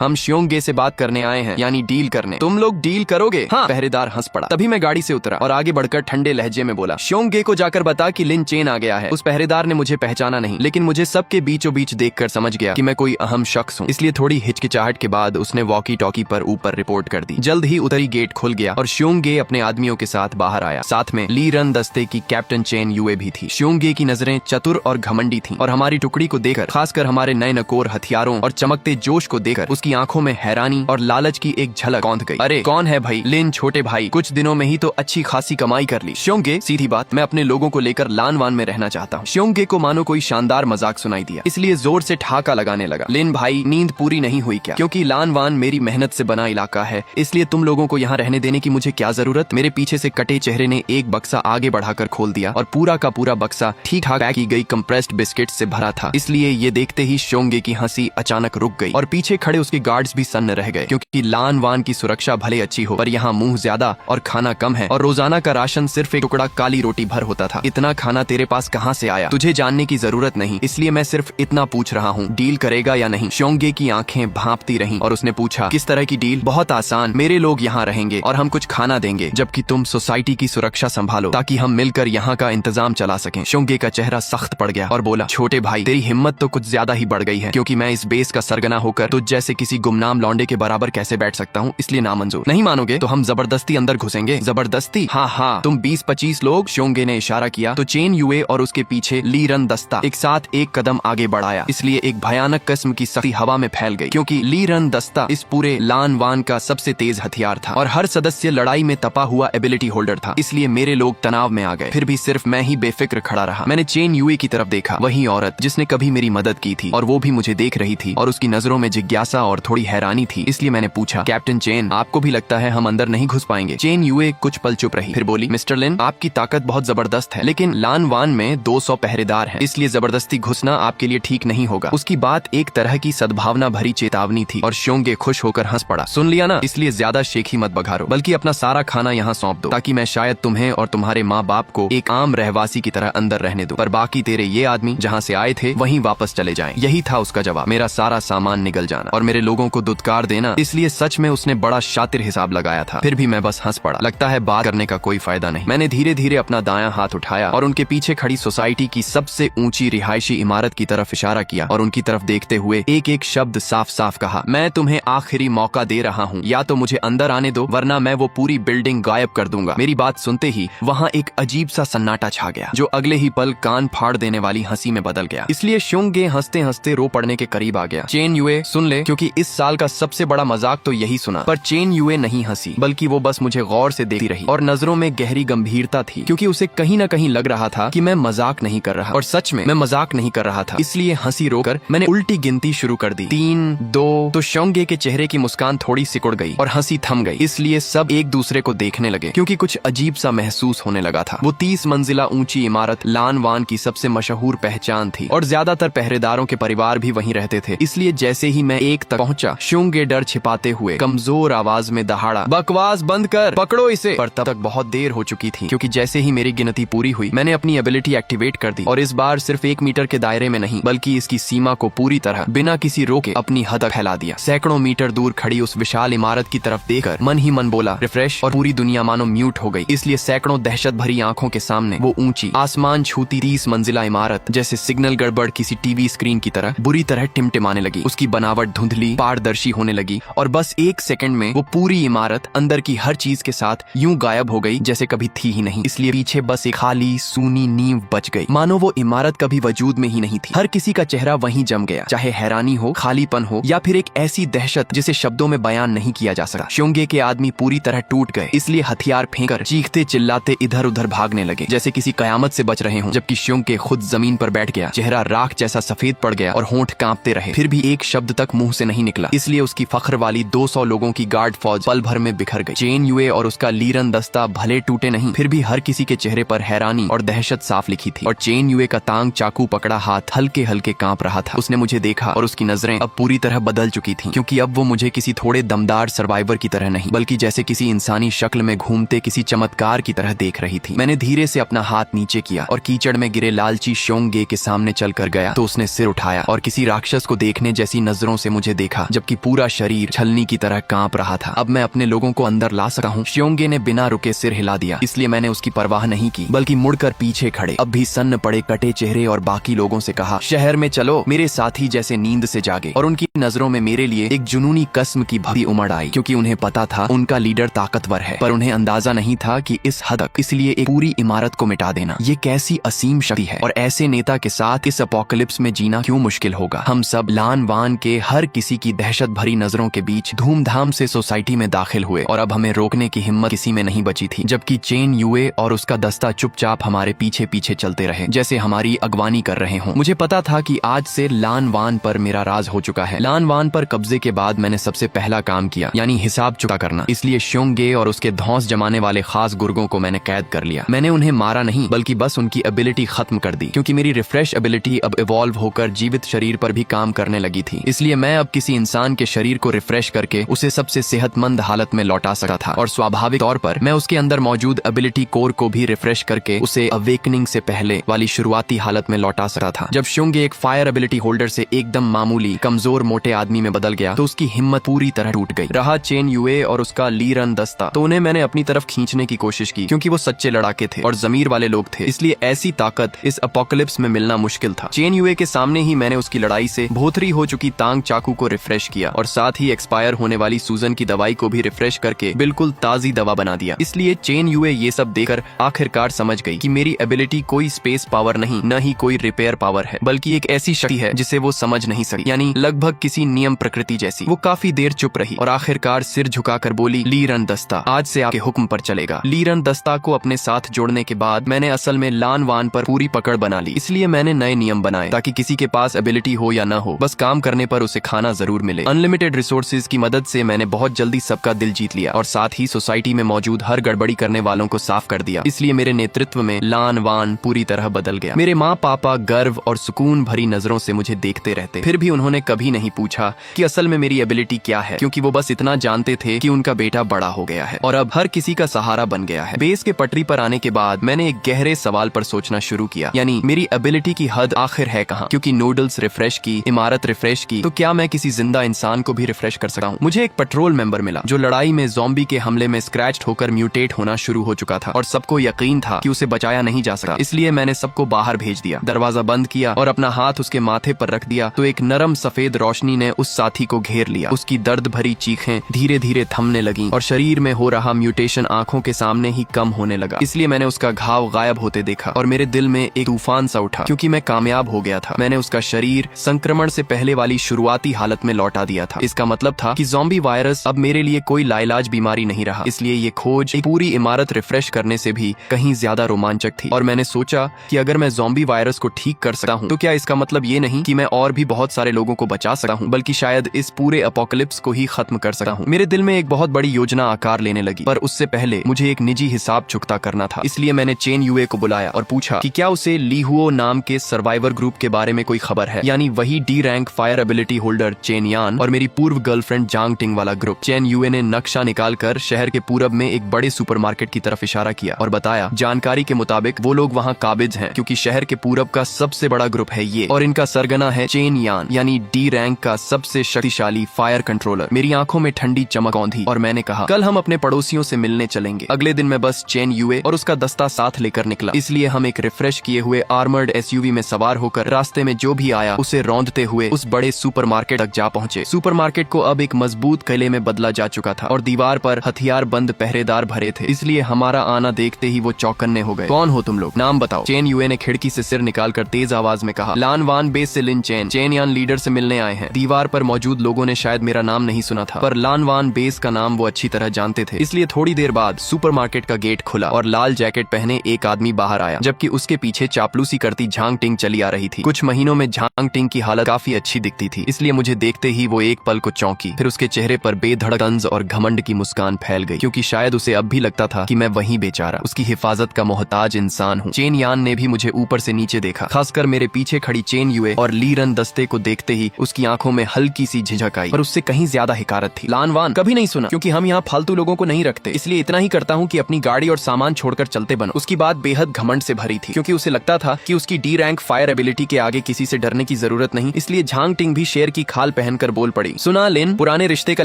हम श्योंगे से बात करने आए हैं, यानी डील करने। तुम लोग डील करोगे? हाँ। पहरेदार हंस पड़ा। तभी मैं गाड़ी से उतरा और आगे बढ़कर ठंडे लहजे में बोला, श्योंगे को जाकर बता कि लिन चेन आ गया है। उस पहरेदार ने मुझे पहचाना नहीं, लेकिन मुझे सबके बीचों बीच देखकर समझ गया कि मैं कोई अहम शख्स हूँ, इसलिए थोड़ी हिचकिचाहट के बाद उसने वॉकी टॉकी पर ऊपर रिपोर्ट कर दी। जल्द ही उतरी गेट खुल गया और श्योंगे अपने आदमियों के साथ बाहर आया। साथ में ली रन दस्ते की कैप्टन चेन युए भी थी। श्योंगे की नजरें चतुर और घमंडी थीं और हमारी टुकड़ी को देखकर, खासकर हमारे नए नकोर हथियारों और चमकते जोश को देखकर उसकी आंखों में हैरानी और लालच की एक झलक कौंध गई। अरे कौन है भाई? लिन छोटे भाई, कुछ दिनों में ही तो अच्छी खासी कमाई कर ली। श्योंगे, सीधी बात, मैं अपने लोगों को लेकर लानवान में रहना चाहता हूँ। श्योंगे को मानो कोई शानदार मजाक सुनाई दिया, इसलिए जोर से ठहाका लगाने लगा। लिन भाई, नींद पूरी नहीं हुई क्या? क्योंकि लानवान मेरी मेहनत से बना इलाका है, इसलिए तुम लोगों को यहाँ रहने देने की मुझे क्या जरूरत? मेरे पीछे से कटे चेहरे ने एक बक्सा आगे बढ़ाकर खोल दिया और पूरा का पूरा बक्सा ठीक ठाक पैक की गई कंप्रेस्ड बिस्किट से भरा था। इसलिए ये देखते ही श्योंगे की हंसी अचानक रुक गई और पीछे खड़े उसके गार्ड्स भी सन्न रह गए, क्योंकि लानवान की सुरक्षा भले अच्छी हो पर यहाँ मुंह ज्यादा और खाना कम है और रोजाना का राशन सिर्फ एक टुकड़ा काली रोटी भर होता था। इतना खाना तेरे पास कहाँ से आया? तुझे जानने की जरूरत नहीं, इसलिए मैं सिर्फ इतना पूछ रहा हूँ, डील करेगा या नहीं? श्योंगे की आंखें भांपती रहीं और उसने पूछा, किस तरह की डील? बहुत आसान, मेरे लोग यहाँ रहेंगे और हम कुछ खाना देंगे, जबकि तुम सोसाइटी की सुरक्षा संभालो ताकि हम मिलकर यहाँ का इंतजाम चला सकें। श्योंगे का चेहरा सख्त पड़ गया और बोला, छोटे भाई, तेरी हिम्मत तो कुछ ज्यादा ही बढ़ गई है, क्योंकि मैं इस बेस का सरगना होकर तुझ जैसे किसी गुमनाम लौंडे के बराबर कैसे बैठ सकता हूँ, इसलिए नामंजूर। नहीं मानोगे तो हम जबरदस्ती अंदर घुसेंगे। जबरदस्ती? हाँ हाँ, तुम 20-25 लोग। श्योंगे ने इशारा किया तो चेन युए और उसके पीछे ली रन दस्ता एक साथ एक कदम आगे बढ़ाया, इसलिए एक भयानक किस्म की सख्ती हवा में फैल गई, क्योंकि ली रन दस्ता इस पूरे लानवान का सबसे तेज हथियार था और हर सदस्य लड़ाई में तपा हुआ एबिलिटी होल्डर था। इसलिए मेरे लोग तनाव में आ गए। फिर भी सिर्फ मैं ही बेफिक्र खड़ा रहा। मैंने चेन युए की तरफ देखा, वही औरत जिसने कभी मेरी मदद की थी, और वो भी मुझे देख रही थी और उसकी नजरों में जिज्ञासा और थोड़ी हैरानी थी। इसलिए मैंने पूछा, कैप्टन चेन, आपको भी लगता है हम अंदर नहीं घुस पाएंगे? चेन युए कुछ पल चुप रही, फिर बोली, मिस्टर लिन, आपकी ताकत बहुत जबरदस्त है, लेकिन लानवान में 200 पहरेदार हैं, इसलिए जबरदस्ती घुसना आपके लिए ठीक नहीं होगा। उसकी बात एक तरह की सद्भावना भरी चेतावनी थी और श्योंगे खुश होकर हंस पड़ा। सुन लिया ना, इसलिए ज्यादा शेखी मत बघारो, बल्कि अपना सारा खाना यहाँ सौंप दो, ताकि मैं शायद तुम्हें और तुम्हारे माँ बाप को एक आम रहवासी की तरह अंदर रहने दूं, पर बाकी तेरे ये आदमी जहाँ से आए थे वहीं वापस चले जाएं। यही था उसका जवाब, मेरा सारा सामान निगल जाना और मेरे लोगों को दुत्कार देना। इसलिए सच में उसने बड़ा शातिर हिसाब लगाया था। फिर भी मैं बस हंस पड़ा। लगता है बात करने का कोई फायदा नहीं। मैंने धीरे धीरे अपना दायां हाथ उठाया और उनके पीछे खड़ी सोसाइटी की सबसे ऊंची रिहायशी इमारत की तरफ इशारा किया और उनकी तरफ देखते हुए एक एक शब्द साफ साफ कहा, मैं तुम्हें आखिरी मौका दे रहा हूँ, या तो मुझे अंदर आने दो, वरना मैं वो पूरी बिल्डिंग गायब कर दूंगा। मेरी बात सुनते ही वहाँ एक अजीब सा सन्नाटा छा गया, जो अगले ही पल कान फाड़ देने वाली हंसी में बदल गया। इसलिए श्योंगे हंसते हंसते रो पड़ने के करीब आ गया। चेन युए, सुन ले, क्योंकि इस साल का सबसे बड़ा मजाक तो यही सुना। पर चेन युए नहीं हंसी, बल्कि वो बस मुझे गौर से देखती रही और नजरों में गहरी गंभीरता थी, क्योंकि उसे कहीं न कहीं लग रहा था कि मैं मजाक नहीं कर रहा, और सच में मैं मजाक नहीं कर रहा था। इसलिए हंसी रोकर मैंने उल्टी गिनती शुरू कर दी, 3, 2। तो श्योंगे के चेहरे की मुस्कान थोड़ी सिकुड़ गई और हंसी थम गई। इसलिए सब एक दूसरे को देखने लगे, क्योंकि कुछ अजीब सा महसूस होने लगा था। वो 30 मंजिला ऊंची इमारत लानवान की सबसे मशहूर पहचान थी और ज्यादातर पहरेदारों के परिवार भी वहीं रहते थे। इसलिए जैसे ही मैं एक तक पहुंचा, श्योंगे डर छिपाते हुए कमजोर आवाज में दहाड़ा, बकवास बंद कर, पकड़ो इसे। पर तब तक बहुत देर हो चुकी थी, क्योंकि जैसे ही मेरी गिनती पूरी हुई, मैंने अपनी एबिलिटी एक्टिवेट कर दी और इस बार सिर्फ 1 मीटर के दायरे में नहीं, बल्कि इसकी सीमा को पूरी तरह बिना किसी रोके अपनी हद तक फैला दिया। सैकड़ों मीटर दूर खड़ी उस विशाल इमारत की तरफ देखकर मन ही मन बोला, रिफ्रेश, और पूरी दुनिया मानो म्यूट हो गई। इसलिए सैकड़ों दहशत भरी आंखों के सामने वो ऊंची आसमान छूती 30 मंजिला इमारत जैसे सिग्नल गड़बड़ किसी टीवी स्क्रीन की तरह बुरी तरह टिमटिमाने लगी। उसकी बनावट धुंधली, पारदर्शी होने लगी और बस 1 सेकंड में वो पूरी इमारत अंदर की हर चीज के साथ यूं गायब हो गई जैसे कभी थी ही नहीं। इसलिए पीछे बस एक खाली सूनी नींव बच गई, मानो वो इमारत कभी वजूद में ही नहीं थी। हर किसी का चेहरा वहीं जम गया, चाहे हैरानी हो, खालीपन हो, या फिर एक ऐसी दहशत जिसे शब्दों में बयान नहीं किया जा सकता। श्योंगे के आदमी पूरी तरह टूट गए, इसलिए हथियार फेंककर चीखते चिल्लाते इधर उधर भागने लगे जैसे किसी कयामत से बच रहे हों। जबकि श्योंगे खुद जमीन पर बैठ गया, चेहरा राख जैसा सफेद पड़ गया और होंठ कांपते रहे। फिर भी एक शब्द तक मुंह से नहीं निकला, इसलिए उसकी फख्र वाली 200 लोगों की गार्ड फौज पल भर में बिखर गई। चेन युए और उसका लीरन दस्ता भले टूटे नहीं, फिर भी हर किसी के चेहरे पर हैरानी और दहशत साफ लिखी थी। और चेन युए का तांग चाकू पकड़ा हाथ हल्के हल्के कांप रहा था। उसने मुझे देखा और उसकी नजरें अब पूरी तरह बदल चुकी थीं, क्योंकि अब वो मुझे किसी थोड़े दमदार सर्वाइवर की तरह नहीं, बल्कि जैसे किसी इंसानी शक्ल में घूमते किसी चमत्कार की तरह देख रही थी। मैंने धीरे से अपना हाथ नीचे किया और कीचड़ में गिरे लालची श्योंगे के सामने सामने चलकर गया तो उसने सिर उठाया और किसी राक्षस को देखने जैसी नजरों से मुझे देखा, जबकि पूरा शरीर छलनी की तरह कांप रहा था। अब मैं अपने लोगों को अंदर ला सका हूँ। श्योंगे ने बिना रुके सिर हिला दिया, इसलिए मैंने उसकी परवाह नहीं की, बल्कि मुड़कर पीछे खड़े अब भी सन्न पड़े कटे चेहरे और बाकी लोगों से कहा, शहर में चलो। मेरे साथी जैसे नींद से जागे और उनकी नजरों में मेरे लिए एक जुनूनी कस्म की भरी उमड़ आई, क्योंकि उन्हें पता था उनका लीडर ताकतवर है, पर उन्हें अंदाजा नहीं था कि इस हद तक। इसलिए एक पूरी इमारत को मिटा देना ये कैसी असीम शक्ति है, और ऐसे नेता के साथ इस अपोकलिप्स में जीना क्यों मुश्किल होगा। हम सब लान वान के हर किसी की दहशत भरी नजरों के बीच धूमधाम से सोसाइटी में दाखिल हुए, और अब हमें रोकने की हिम्मत किसी में नहीं बची थी, जबकि चेन युए और उसका दस्ता चुपचाप हमारे पीछे पीछे चलते रहे, जैसे हमारी अगवानी कर रहे हों। मुझे पता था कि आज से लान वान पर मेरा राज हो चुका है। लान वान पर कब्जे के बाद मैंने सबसे पहला काम किया, यानी हिसाब चुका करना। इसलिए श्योंगे और उसके धौंस जमाने वाले खास गुर्गों को मैंने कैद कर लिया। मैंने उन्हें मारा नहीं, बल्कि बस उनकी एबिलिटी खत्म कर दी, क्योंकि मेरी रिफ्रेश एबिलिटी अब इवॉल्व होकर जीवित शरीर पर भी काम करने लगी थी। इसलिए मैं अब किसी इंसान के शरीर को रिफ्रेश करके उसे सबसे सेहतमंद हालत में लौटा सकता था, और स्वाभाविक तौर पर मैं उसके अंदर मौजूद एबिलिटी कोर को भी रिफ्रेश करके उसे अवेकनिंग से पहले वाली शुरुआती हालत में लौटा सकता था। जब श्योंगे एक फायर एबिलिटी होल्डर से एकदम मामूली कमजोर मोटे आदमी में बदल गया तो उसकी हिम्मत पूरी तरह टूट गई। रहा चेन युए और उसका ली रन दस्ता, तो उन्हें मैंने अपनी तरफ खींचने की कोशिश की, क्योंकि वो सच्चे लड़ाके थे और जमीर वाले लोग थे। इसलिए ऐसी ताकत इस अपोकलिप्स में मिलना मुश्किल था। चेन युए के सामने ही मैंने उसकी लड़ाई से भोथरी हो चुकी तांग चाकू को रिफ्रेश किया, और साथ ही एक्सपायर होने वाली सूजन की दवाई को भी रिफ्रेश करके बिल्कुल ताजी दवा बना दिया। इसलिए चेन युए ये सब देखकर आखिरकार समझ गई कि मेरी एबिलिटी कोई स्पेस पावर नहीं, न ही कोई रिपेयर पावर है, बल्कि एक ऐसी शक्ति है जिसे वो समझ नहीं सकी, यानी लगभग किसी नियम प्रकृति जैसी। वो काफी देर चुप रही और आखिरकार सिर झुकाकर बोली, ली रन दस्ता आज से आपके हुक्म पर चलेगा। ली रन दस्ता को अपने साथ जोड़ने के बाद मैंने असल में लान वान पर पूरी पकड़ बना ली। इसलिए मैंने नए नियम बनाए, ताकि किसी के पास एबिलिटी हो या ना हो, बस काम करने पर उसे खाना जरूर मिले। अनलिमिटेड रिसोर्सेज की मदद से मैंने बहुत जल्दी सबका दिल जीत लिया, और साथ ही सोसाइटी में मौजूद हर गड़बड़ी करने वालों को साफ कर दिया। इसलिए मेरे नेतृत्व में लान वान पूरी तरह बदल गया। मेरे माँ पापा गर्व और सुकून भरी नजरों से मुझे देखते रहते, फिर भी उन्होंने कभी नहीं पूछा कि असल में मेरी एबिलिटी क्या है, क्योंकि वो बस इतना जानते थे कि उनका बेटा बड़ा हो गया है और अब हर किसी का सहारा बन गया है। बेस के पटरी पर आने के बाद मैंने एक गहरे सवाल पर सोचना शुरू किया, यानी मेरी एबिलिटी की हद आखिर है कहाँ? क्योंकि नूडल्स रिफ्रेश की, इमारत रिफ्रेश की, तो क्या मैं किसी जिंदा इंसान को भी रिफ्रेश कर सकता हूँ? मुझे एक पेट्रोल मेंबर मिला जो लड़ाई में ज़ॉम्बी के हमले में स्क्रैच्ड होकर म्यूटेट होना शुरू हो चुका था, और सबको यकीन था कि उसे बचाया नहीं जा सकता। इसलिए मैंने सबको बाहर भेज दिया, दरवाजा बंद किया और अपना हाथ उसके माथे पर रख दिया, तो एक नरम सफेद रोशनी ने उस साथी को घेर लिया। उसकी दर्द भरी चीखें धीरे धीरे थमने लगीं और शरीर में हो रहा म्यूटेशन आंखों के सामने ही कम होने लगा। इसलिए मैंने उसका घाव गायब होते देखा और मेरे दिल में एक तूफान सा उठा, क्योंकि मैं कामयाब हो गया था। मैंने उसका शरीर संक्रमण से पहले वाली शुरुआती हालत में लौटा दिया था। इसका मतलब था कि ज़ॉम्बी वायरस अब मेरे लिए कोई लाइलाज बीमारी नहीं रहा। इसलिए ये खोज एक पूरी इमारत रिफ्रेश करने से भी कहीं ज्यादा रोमांचक थी, और मैंने सोचा कि अगर मैं ज़ॉम्बी वायरस को ठीक कर सकता हूँ तो क्या इसका मतलब ये नहीं कि मैं और भी बहुत सारे लोगों को बचा सकता हूँ, बल्कि शायद इस पूरे अपोकलिप्स को ही खत्म कर सकता हूँ। मेरे दिल में एक बहुत बड़ी योजना आकार लेने लगी, पर उससे पहले मुझे एक निजी हिसाब चुकता करना था। इसलिए मैंने चेन युए को बुलाया और पूछा कि क्या उसे लीहुओ नाम के सर्वाइवर ग्रुप के बारे में कोई खबर है, यानी वही D rank fire ability holder chain यान और मेरी पूर्व गर्लफ्रेंड जांग टिंग वाला ग्रुप। चेन युए ने नक्शा निकालकर शहर के पूरब में एक बड़े सुपरमार्केट की तरफ इशारा किया और बताया, जानकारी के मुताबिक वो लोग वहाँ काबिज हैं, क्योंकि शहर के पूरब का सबसे बड़ा ग्रुप है ये, और इनका सरगना है चेन यान, यानी डी रैंक का सबसे शक्तिशाली फायर कंट्रोलर। मेरी आंखों में ठंडी चमक औंधी और मैंने कहा, कल हम अपने पड़ोसियों से मिलने चलेंगे। अगले दिन मैं बस चेन युए और उसका दस्ता साथ लेकर निकला। इसलिए हम एक रिफ्रेश किए हुए आर्मर्ड एसयूवी में सवार होकर रास्ते में जो भी आया उसे रौंदते हुए उस बड़े सुपरमार्केट तक जा पहुंचे। सुपरमार्केट को अब एक मजबूत किले में बदला जा चुका था और दीवार पर हथियार बंद पहरेदार भरे थे। इसलिए हमारा आना देखते ही वो चौकन्ने हो गए। कौन हो तुम लोग? नाम बताओ। चेन युए ने खिड़की से सिर निकालकर तेज आवाज में कहा, लान वान बेस से लिन चेन, चेन यान लीडर से मिलने आए हैं। दीवार पर मौजूद लोगों ने शायद मेरा नाम नहीं सुना था, पर लान वान बेस का नाम वो अच्छी तरह जानते थे। इसलिए थोड़ी देर बाद सुपरमार्केट का गेट खुला और लाल जैकेट पहने एक आदमी बाहर आया, जबकि उसके पीछे चापलूसी करती झांग टिंग चली आ रही थी। कुछ महीनों में झांग टिंग की हालत काफी अच्छी दिखती थी, इसलिए मुझे देखते ही वो एक पल को चौंकी। फिर उसके चेहरे पर बेधड़क तंज और घमंड की मुस्कान फैल गई, क्योंकि शायद उसे अब भी लगता था कि मैं वही बेचारा उसकी हिफाजत का मोहताज इंसान हूँ। चेन यान ने भी मुझे ऊपर से नीचे देखा, खासकर मेरे पीछे खड़ी चेन युए और ली रन दस्ते को देखते ही उसकी आंखों में हल्की सी झिझक आई, पर उससे कहीं ज्यादा हिकारत थी। लान वान कभी नहीं सुना, क्योंकि हम यहाँ फालतू लोगों को नहीं रखते, इसलिए इतना ही करता हूँ कि अपनी गाड़ी और सामान छोड़कर चलते बनो। उसकी बात बेहद घमंड से भरी थी, क्योंकि उसे लगता था कि उसकी D rank rank fire ability के आगे किसी से डरने की जरूरत नहीं, इसलिए झांग टिंग भी शेर की खाल पहनकर बोल पड़ी। सुना लिन, पुराने रिश्ते का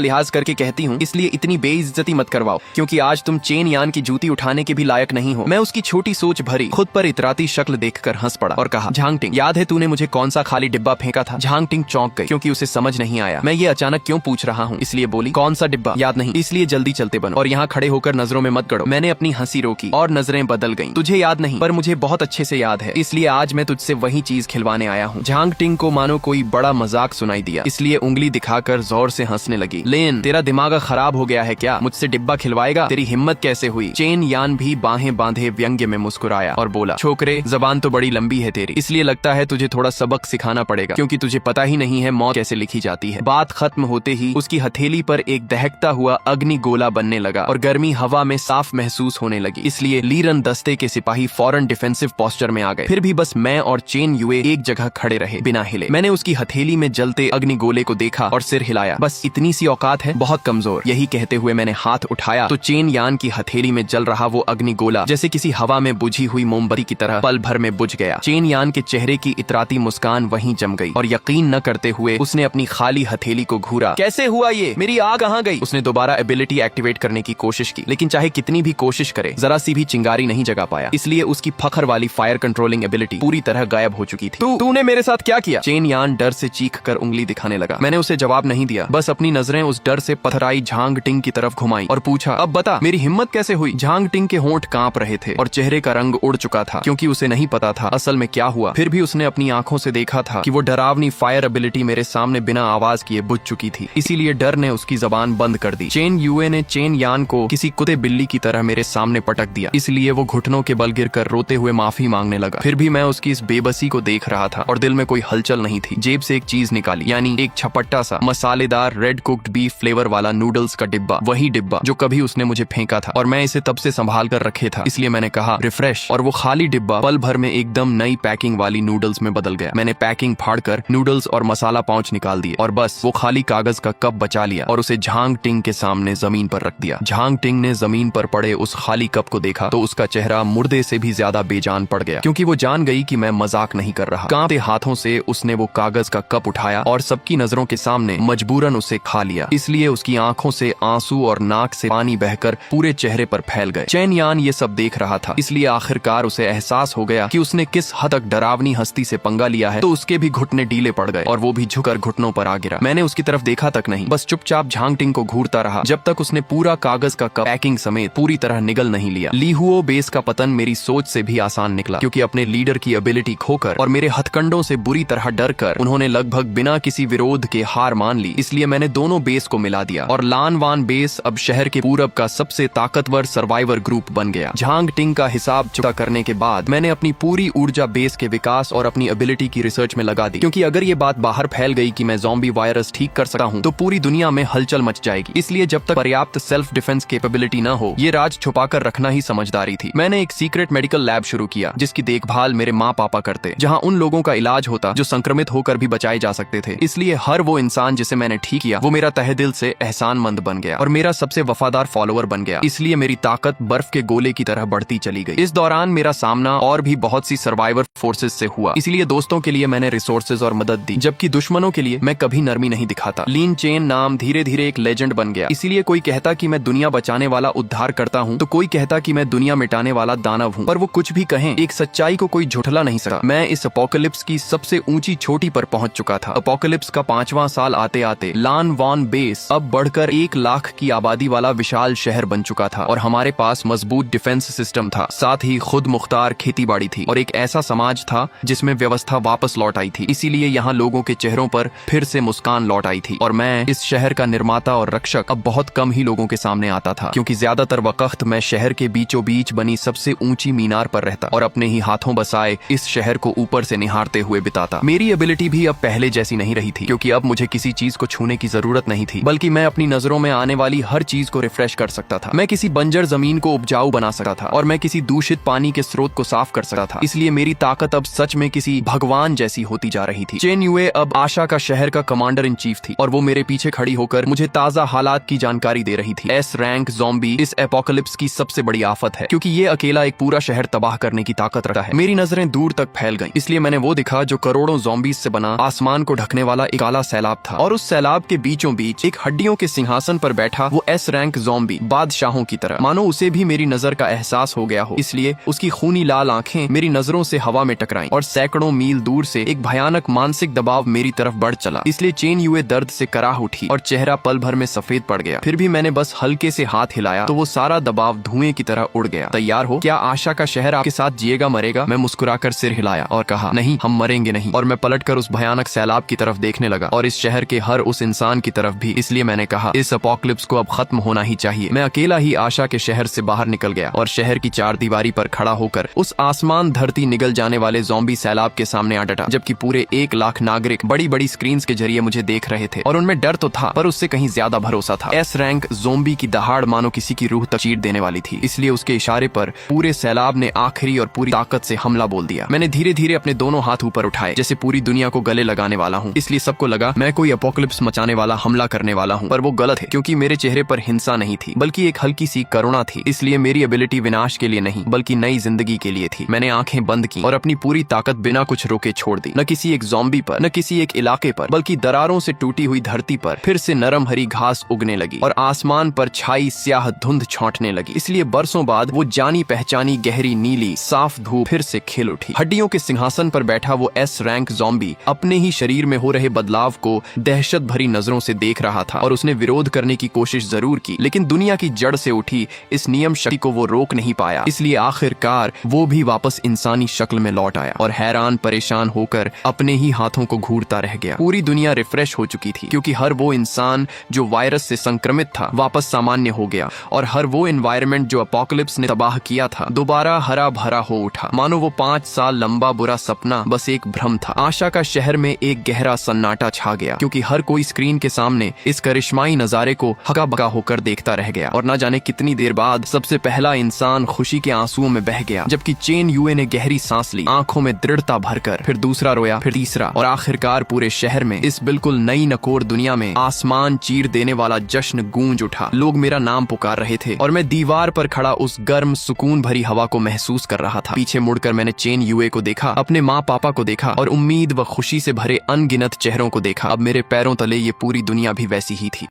लिहाज करके कहती हूँ, इसलिए इतनी बेइज्जती मत करवाओ, क्योंकि आज तुम चेन यान की जूती उठाने के भी लायक नहीं हो। मैं उसकी छोटी सोच भरी खुद पर इतराती शक्ल देखकर हंस पड़ा और कहा, झांग टिंग, याद है तूने मुझे कौन सा खाली डिब्बा फेंका था? झांग टिंग चौंक गई, क्योंकि उसे समझ नहीं आया मैं ये अचानक क्यों पूछ रहा हूँ, इसलिए बोली, कौन सा डिब्बा? याद नहीं, इसलिए जल्दी चलते बनो और यहाँ खड़े होकर नजरों में मत गड़ो। मैंने अपनी हंसी रोकी और नजरें बदल गईं। तुझे याद नहीं, पर मुझे बहुत अच्छे से याद है, इसलिए आज मैं तुझसे वही चीज खिलवाने आया हूँ। झांग टिंग को मानो कोई बड़ा मजाक सुनाई दिया, इसलिए उंगली दिखाकर जोर से हंसने लगी। लेन, तेरा दिमाग खराब हो गया है क्या? मुझसे डिब्बा खिलवाएगा? तेरी हिम्मत कैसे हुई? चेन यान भी बाहें बांधे व्यंग्य में मुस्कुराया और बोला, छोकरे, जबान तो बड़ी लंबी है तेरी, इसलिए लगता है तुझे थोड़ा सबक सिखाना पड़ेगा, क्योंकि तुझे पता ही नहीं है मौत कैसे लिखी जाती है। बात खत्म होते ही उसकी हथेली पर एक दहकता हुआ अग्नि गोला बनने लगा और गर्मी हवा में साफ महसूस होने लगी, इसलिए लीरन दस्ते के सिपाही फौरन डिफेंसिव पोस्चर में आ गए। फिर भी बस मैं और चेन युए एक जगह खड़े रहे बिना हिले। मैंने उसकी हथेली में जलते अग्नि गोले को देखा और सिर हिलाया। बस इतनी सी औकात है, बहुत कमजोर। यही कहते हुए मैंने हाथ उठाया तो चेन यान की हथेली में जल रहा वो अग्नि गोला जैसे किसी हवा में बुझी हुई मोमबत्ती की तरह पल भर में बुझ गया। चेन यान के चेहरे की इतराती मुस्कान वहीं जम गई और यकीन न करते हुए उसने अपनी खाली हथेली को घूरा। कैसे हुआ ये? मेरी आग कहाँ गई? उसने दोबारा एबिलिटी एक्टिवेट करने की कोशिश की, लेकिन चाहे कितनी भी कोशिश करे जरा सी भी चिंगारी नहीं जगा पाया, इसलिए उसकी फखर वाली फायर कंट्रोलिंग एबिलिटी पूरी तरह गायब हो चुकी थी। तूने मेरे साथ क्या किया? चेन यान डर से चीख कर उंगली दिखाने लगा। मैंने उसे जवाब नहीं दिया, बस अपनी नजरें उस डर से पथराई झांग टिंग की तरफ घुमाई और पूछा, अब बता मेरी हिम्मत कैसे हुई? झांग टिंग के होंठ कांप रहे थे और चेहरे का रंग उड़ चुका था, क्योंकि उसे नहीं पता था असल में क्या हुआ। फिर भी उसने अपनी आंखों से देखा था कि वो डरावनी फायर एबिलिटी मेरे सामने बिना आवाज किए बुझ चुकी थी, इसीलिए डर ने उसकी जबान बंद कर दी। चेन युए ने चेन यान को किसी कुत्ते बिल्ली की तरह मेरे सामने पटक दिया, इसलिए वो घुटनों के बल गिरकर रोते हुए माफी मांगने लगा। फिर भी मैं उसकी इस बेबसी को देख रहा था और दिल में कोई हलचल नहीं थी। जेब से एक चीज निकाली, यानी एक छपट्टा सा मसालेदार रेड कुक्ड बीफ फ्लेवर वाला नूडल्स का डिब्बा, वही डिब्बा जो कभी उसने मुझे फेंका था और मैं इसे तब से संभाल कर रखे था, इसलिए मैंने कहा, रिफ्रेश। और वो खाली डिब्बा पल भर में एकदम नई पैकिंग वाली नूडल्स में बदल गया। मैंने पैकिंग फाड़कर नूडल्स और मसाला पाउच निकाल दिए और बस वो खाली कागज का कप बचा लिया और उसे झांग टिंग के सामने जमीन पर रख दिया। झांग टिंग ने जमीन पर पड़े उस खाली कप को देखा तो उसका चेहरा मुर्दे से भी ज्यादा बेजान पड़ गया, क्योंकि वो जान गई कि मैं मजाक नहीं कर रहा। कांपते हाथों से उसने वो कागज का कप उठाया और सबकी नजरों के सामने मजबूरन उसे खा लिया, इसलिए उसकी आंखों से आंसू और नाक से पानी बहकर पूरे चेहरे पर फैल गए। चेन यान ये सब देख रहा था, इसलिए आखिरकार उसे एहसास हो गया कि उसने किस हद तक डरावनी हस्ती से पंगा लिया है, तो उसके भी घुटने ढीले पड़ गए और वो भी झुककर घुटनों पर आ गिरा। मैंने उसकी तरफ देखा तक नहीं, बस चुपचाप झांग टिंग को घूरता रहा जब तक उसने पूरा कागज का कप पैकिंग समेत पूरी तरह निगल नहीं लिया। लीहुओ बेस का पतन मेरी सोच से भी आसान निकला, क्योंकि अपने लीडर की एबिलिटी खोकर और मेरे हथकंडों से बुरी तरह डर कर उन्होंने लगभग बिना किसी विरोध के हार मान ली, इसलिए मैंने दोनों बेस को मिला दिया और लान वान बेस अब शहर के पूरब का सबसे ताकतवर सर्वाइवर ग्रुप बन गया। झांग टिंग का हिसाब चुका करने के बाद मैंने अपनी पूरी ऊर्जा बेस के विकास और अपनी एबिलिटी की रिसर्च में लगा दी, क्योंकि अगर ये बात बाहर फैल गई कि मैं ज़ॉम्बी वायरस ठीक कर सकता हूँ तो पूरी दुनिया में हलचल मच जाएगी, इसलिए जब तक पर्याप्त सेल्फ डिफेंस कैपेबिलिटी न हो ये राज छुपाकर रखना ही समझदारी थी। मैंने एक सीक्रेट मेडिकल लैब शुरू किया जिसकी देखभाल मेरे माँ पापा करते, जहाँ उन लोगों का इलाज होता जो संक्रमित होकर भी बचाए जा सकते थे, इसलिए हर वो इंसान जिसे मैंने ठीक किया वो मेरा तहे दिल से एहसानमंद बन गया और मेरा सबसे वफादार फॉलोअर बन गया, इसलिए मेरी ताकत बर्फ के गोले की तरह बढ़ती चली गई। इस दौरान मेरा सामना और भी बहुत सी सर्वाइवर फोर्सेस से हुआ, इसलिए दोस्तों के लिए मैंने रिसोर्सेज और मदद दी, जबकि दुश्मनों के लिए मैं कभी नरमी नहीं दिखाता। लीन चेन नाम धीरे धीरे एक लेजेंड बन गया, इसीलिए कोई कहता कि मैं दुनिया बचाने वाला उद्धार करता हूँ तो कोई कहता कि मैं दुनिया मिटाने वाला दानव हूँ, पर वो कुछ भी कहें एक सच्चाई को कोई झुठला नहीं सकता। मैं इस अपोकलिप्स की सबसे ऊंची चोटी पर पहुंच चुका था। अपोकलिप्स का 5वां साल आते आते लान वान बेस अब बढ़कर 1 लाख की आबादी वाला विशाल शहर बन चुका था और हमारे पास मजबूत डिफेंस सिस्टम था, साथ ही खुद मुख्तार खेती बाड़ी थी और एक ऐसा समाज था जिसमें व्यवस्था वापस लौट आई थी, इसीलिए यहाँ लोगों के चेहरों पर फिर से मुस्कान लौट आई थी। और मैं इस शहर का निर्माता और रक्षक अब बहुत कम ही लोगों के सामने आता था, क्योंकि ज्यादातर वक्त मैं शहर के बीचों बीच बनी सबसे ऊंची मीनार पर रहता और अपने ही हाथों बसाए इस शहर को ऊपर से निहारते हुए बिताता। मेरी एबिलिटी भी अब पहले जैसी नहीं रही थी, क्योंकि अब मुझे किसी चीज को छूने की जरूरत नहीं थी, बल्कि मैं अपनी नजरों में आने वाली हर चीज को रिफ्रेश कर सकता था। मैं किसी बंजर जमीन को उपजाऊ बना सकता था और मैं किसी दूषित पानी के स्रोत को साफ कर सकता था, इसलिए मेरी ताकत अब सच में किसी भगवान जैसी होती जा रही थी। चेन युए अब आशा का शहर का कमांडर इन चीफ थी और वो मेरे पीछे खड़ी होकर मुझे ताजा हालात की जानकारी दे रही थी। एस रैंक ज़ॉम्बी इस एपोकलिप्स की सबसे बड़ी आफत है, क्योंकि ये अकेला एक पूरा शहर तबाह करने की ताकत रखता है। मेरी नजरें दूर तक फैल गई। इसलिए मैंने वो दिखा जो करोड़ों ज़ॉम्बीज से बना आसमान को ढकने वाला एक काला सैलाब था, और उस सैलाब के बीचों बीच एक हड्डियों के सिंहासन पर बैठा वो एस रैंक ज़ॉम्बी बादशाहों की तरह, मानो उसे भी मेरी नजर का एहसास हो गया हो। इसलिए उसकी खूनी लाल आंखें मेरी नजरों से हवा में टकराईं और सैकड़ों मील दूर से एक भयानक मानसिक दबाव मेरी तरफ बढ़ चला। इसलिए चेन युए दर्द से कराह उठी और चेहरा पल भर में सफेद पड़ गया। फिर भी मैंने बस हल्के से हाथ हिलाया तो वो सारा दबाव धुएं की तरह उड़ गया। तैयार हो? क्या आशा का शहर आपके साथ जिएगा मरेगा? मैं मुस्कुराकर सिर हिलाया और कहा, नहीं, हम मरेंगे नहीं। और मैं पलटकर उस भयानक सैलाब की तरफ देखने लगा और इस शहर के हर उस इंसान की तरफ भी। इसलिए मैंने कहा, इस अपोकलिप्स को अब खत्म होना ही चाहिए। मैं अकेला ही आशा के शहर से बाहर निकल गया और शहर की चार दीवारी पर खड़ा होकर उस आसमान धरती निगल जाने वाले ज़ॉम्बी सैलाब के सामने आ डटा, जबकि पूरे 1 लाख नागरिक बड़ी बड़ी स्क्रीन के जरिए मुझे देख रहे थे। और उनमें डर तो था, पर उससे कहीं ज्यादा भरोसा था। एस रैंक ज़ॉम्बी की दहाड़ मानो किसी की रूह तक चीर देने वाली थी। इसलिए उसके इशारे पर पूरे सैलाब ने आखिरी और पूरी ताकत से हमला बोल दिया। मैंने धीरे धीरे अपने दोनों हाथ ऊपर उठाए, जैसे पूरी दुनिया को गले लगाने वाला हूँ। इसलिए सबको लगा मैं कोई अपोकलिप्स मचाने वाला हमला करने वाला हूँ, पर वो गलत है, क्योंकि मेरे चेहरे पर हिंसा नहीं थी, बल्कि एक हल्की सी करुणा थी। इसलिए मेरी एबिलिटी विनाश के लिए नहीं, बल्कि नई जिंदगी के लिए थी। मैंने आंखें बंद की और अपनी पूरी ताकत बिना कुछ रोके छोड़ दी, न किसी एक ज़ॉम्बी पर, न किसी एक इलाके पर, बल्कि दरारों से टूटी हुई धरती पर फिर से नरम हरी घास उगने लगी और आसमान पर छाई स्याह धुंध छौंटने लगी। इसलिए बरसों बाद वो जानी पहचानी गहरी नीली साफ धूप फिर से खिल उठी। हड्डियों के सिंहासन पर बैठा वो एस रैंक ज़ॉम्बी अपने ही शरीर में हो रहे बदलाव को दहशत भरी नजरों से देख रहा था, और उसने विरोध करने की कोशिश जरूर की, लेकिन दुनिया की जड़ से उठी इस नियम शक्ति को वो रोक नहीं पाया। इसलिए आखिरकार वो भी वापस इंसानी शक्ल में लौट आया और हैरान परेशान होकर अपने ही हाथों को घूरता रह गया। पूरी दुनिया रिफ्रेश हो चुकी थी, क्योंकि हर वो इंसान जो वायरस से संक्रमित था वापस सामान्य हो गया, और हर वो एनवायरनमेंट जो अपोकलिप्स ने तबाह किया था दोबारा हरा भरा हो उठा, मानो वो 5 साल लंबा बुरा सपना बस एक भ्रम था। आशा का शहर में एक गहरा सन्नाटा छा गया, क्योंकि हर कोई स्क्रीन के सामने इस करिश्माई नजारे को हका बका होकर देखता रह गया। और न जाने कितनी देर बाद सबसे पहला इंसान खुशी के आंसुओं में बह गया, जबकि चेन युए ने गहरी सांस ली, आंखों में दृढ़ता भरकर। फिर दूसरा रोया, फिर तीसरा, और आखिरकार पूरे शहर में इस बिल्कुल नई नकोर दुनिया में आसमान चीर देने वाला जश्न गूंज उठा। लोग मेरा नाम पुकार रहे थे और मैं दीवार पर खड़ा उस गर्म सुकून भरी हवा को महसूस कर रहा था। पीछे मुड़कर मैंने चेन युए को देखा, अपने माँ पापा को देखा, और उम्मीद व खुशी से भरे अनगिनत चेहरों को देखा। अब मेरे पैरों तले ये पूरी दुनिया भी वैसी ही थी।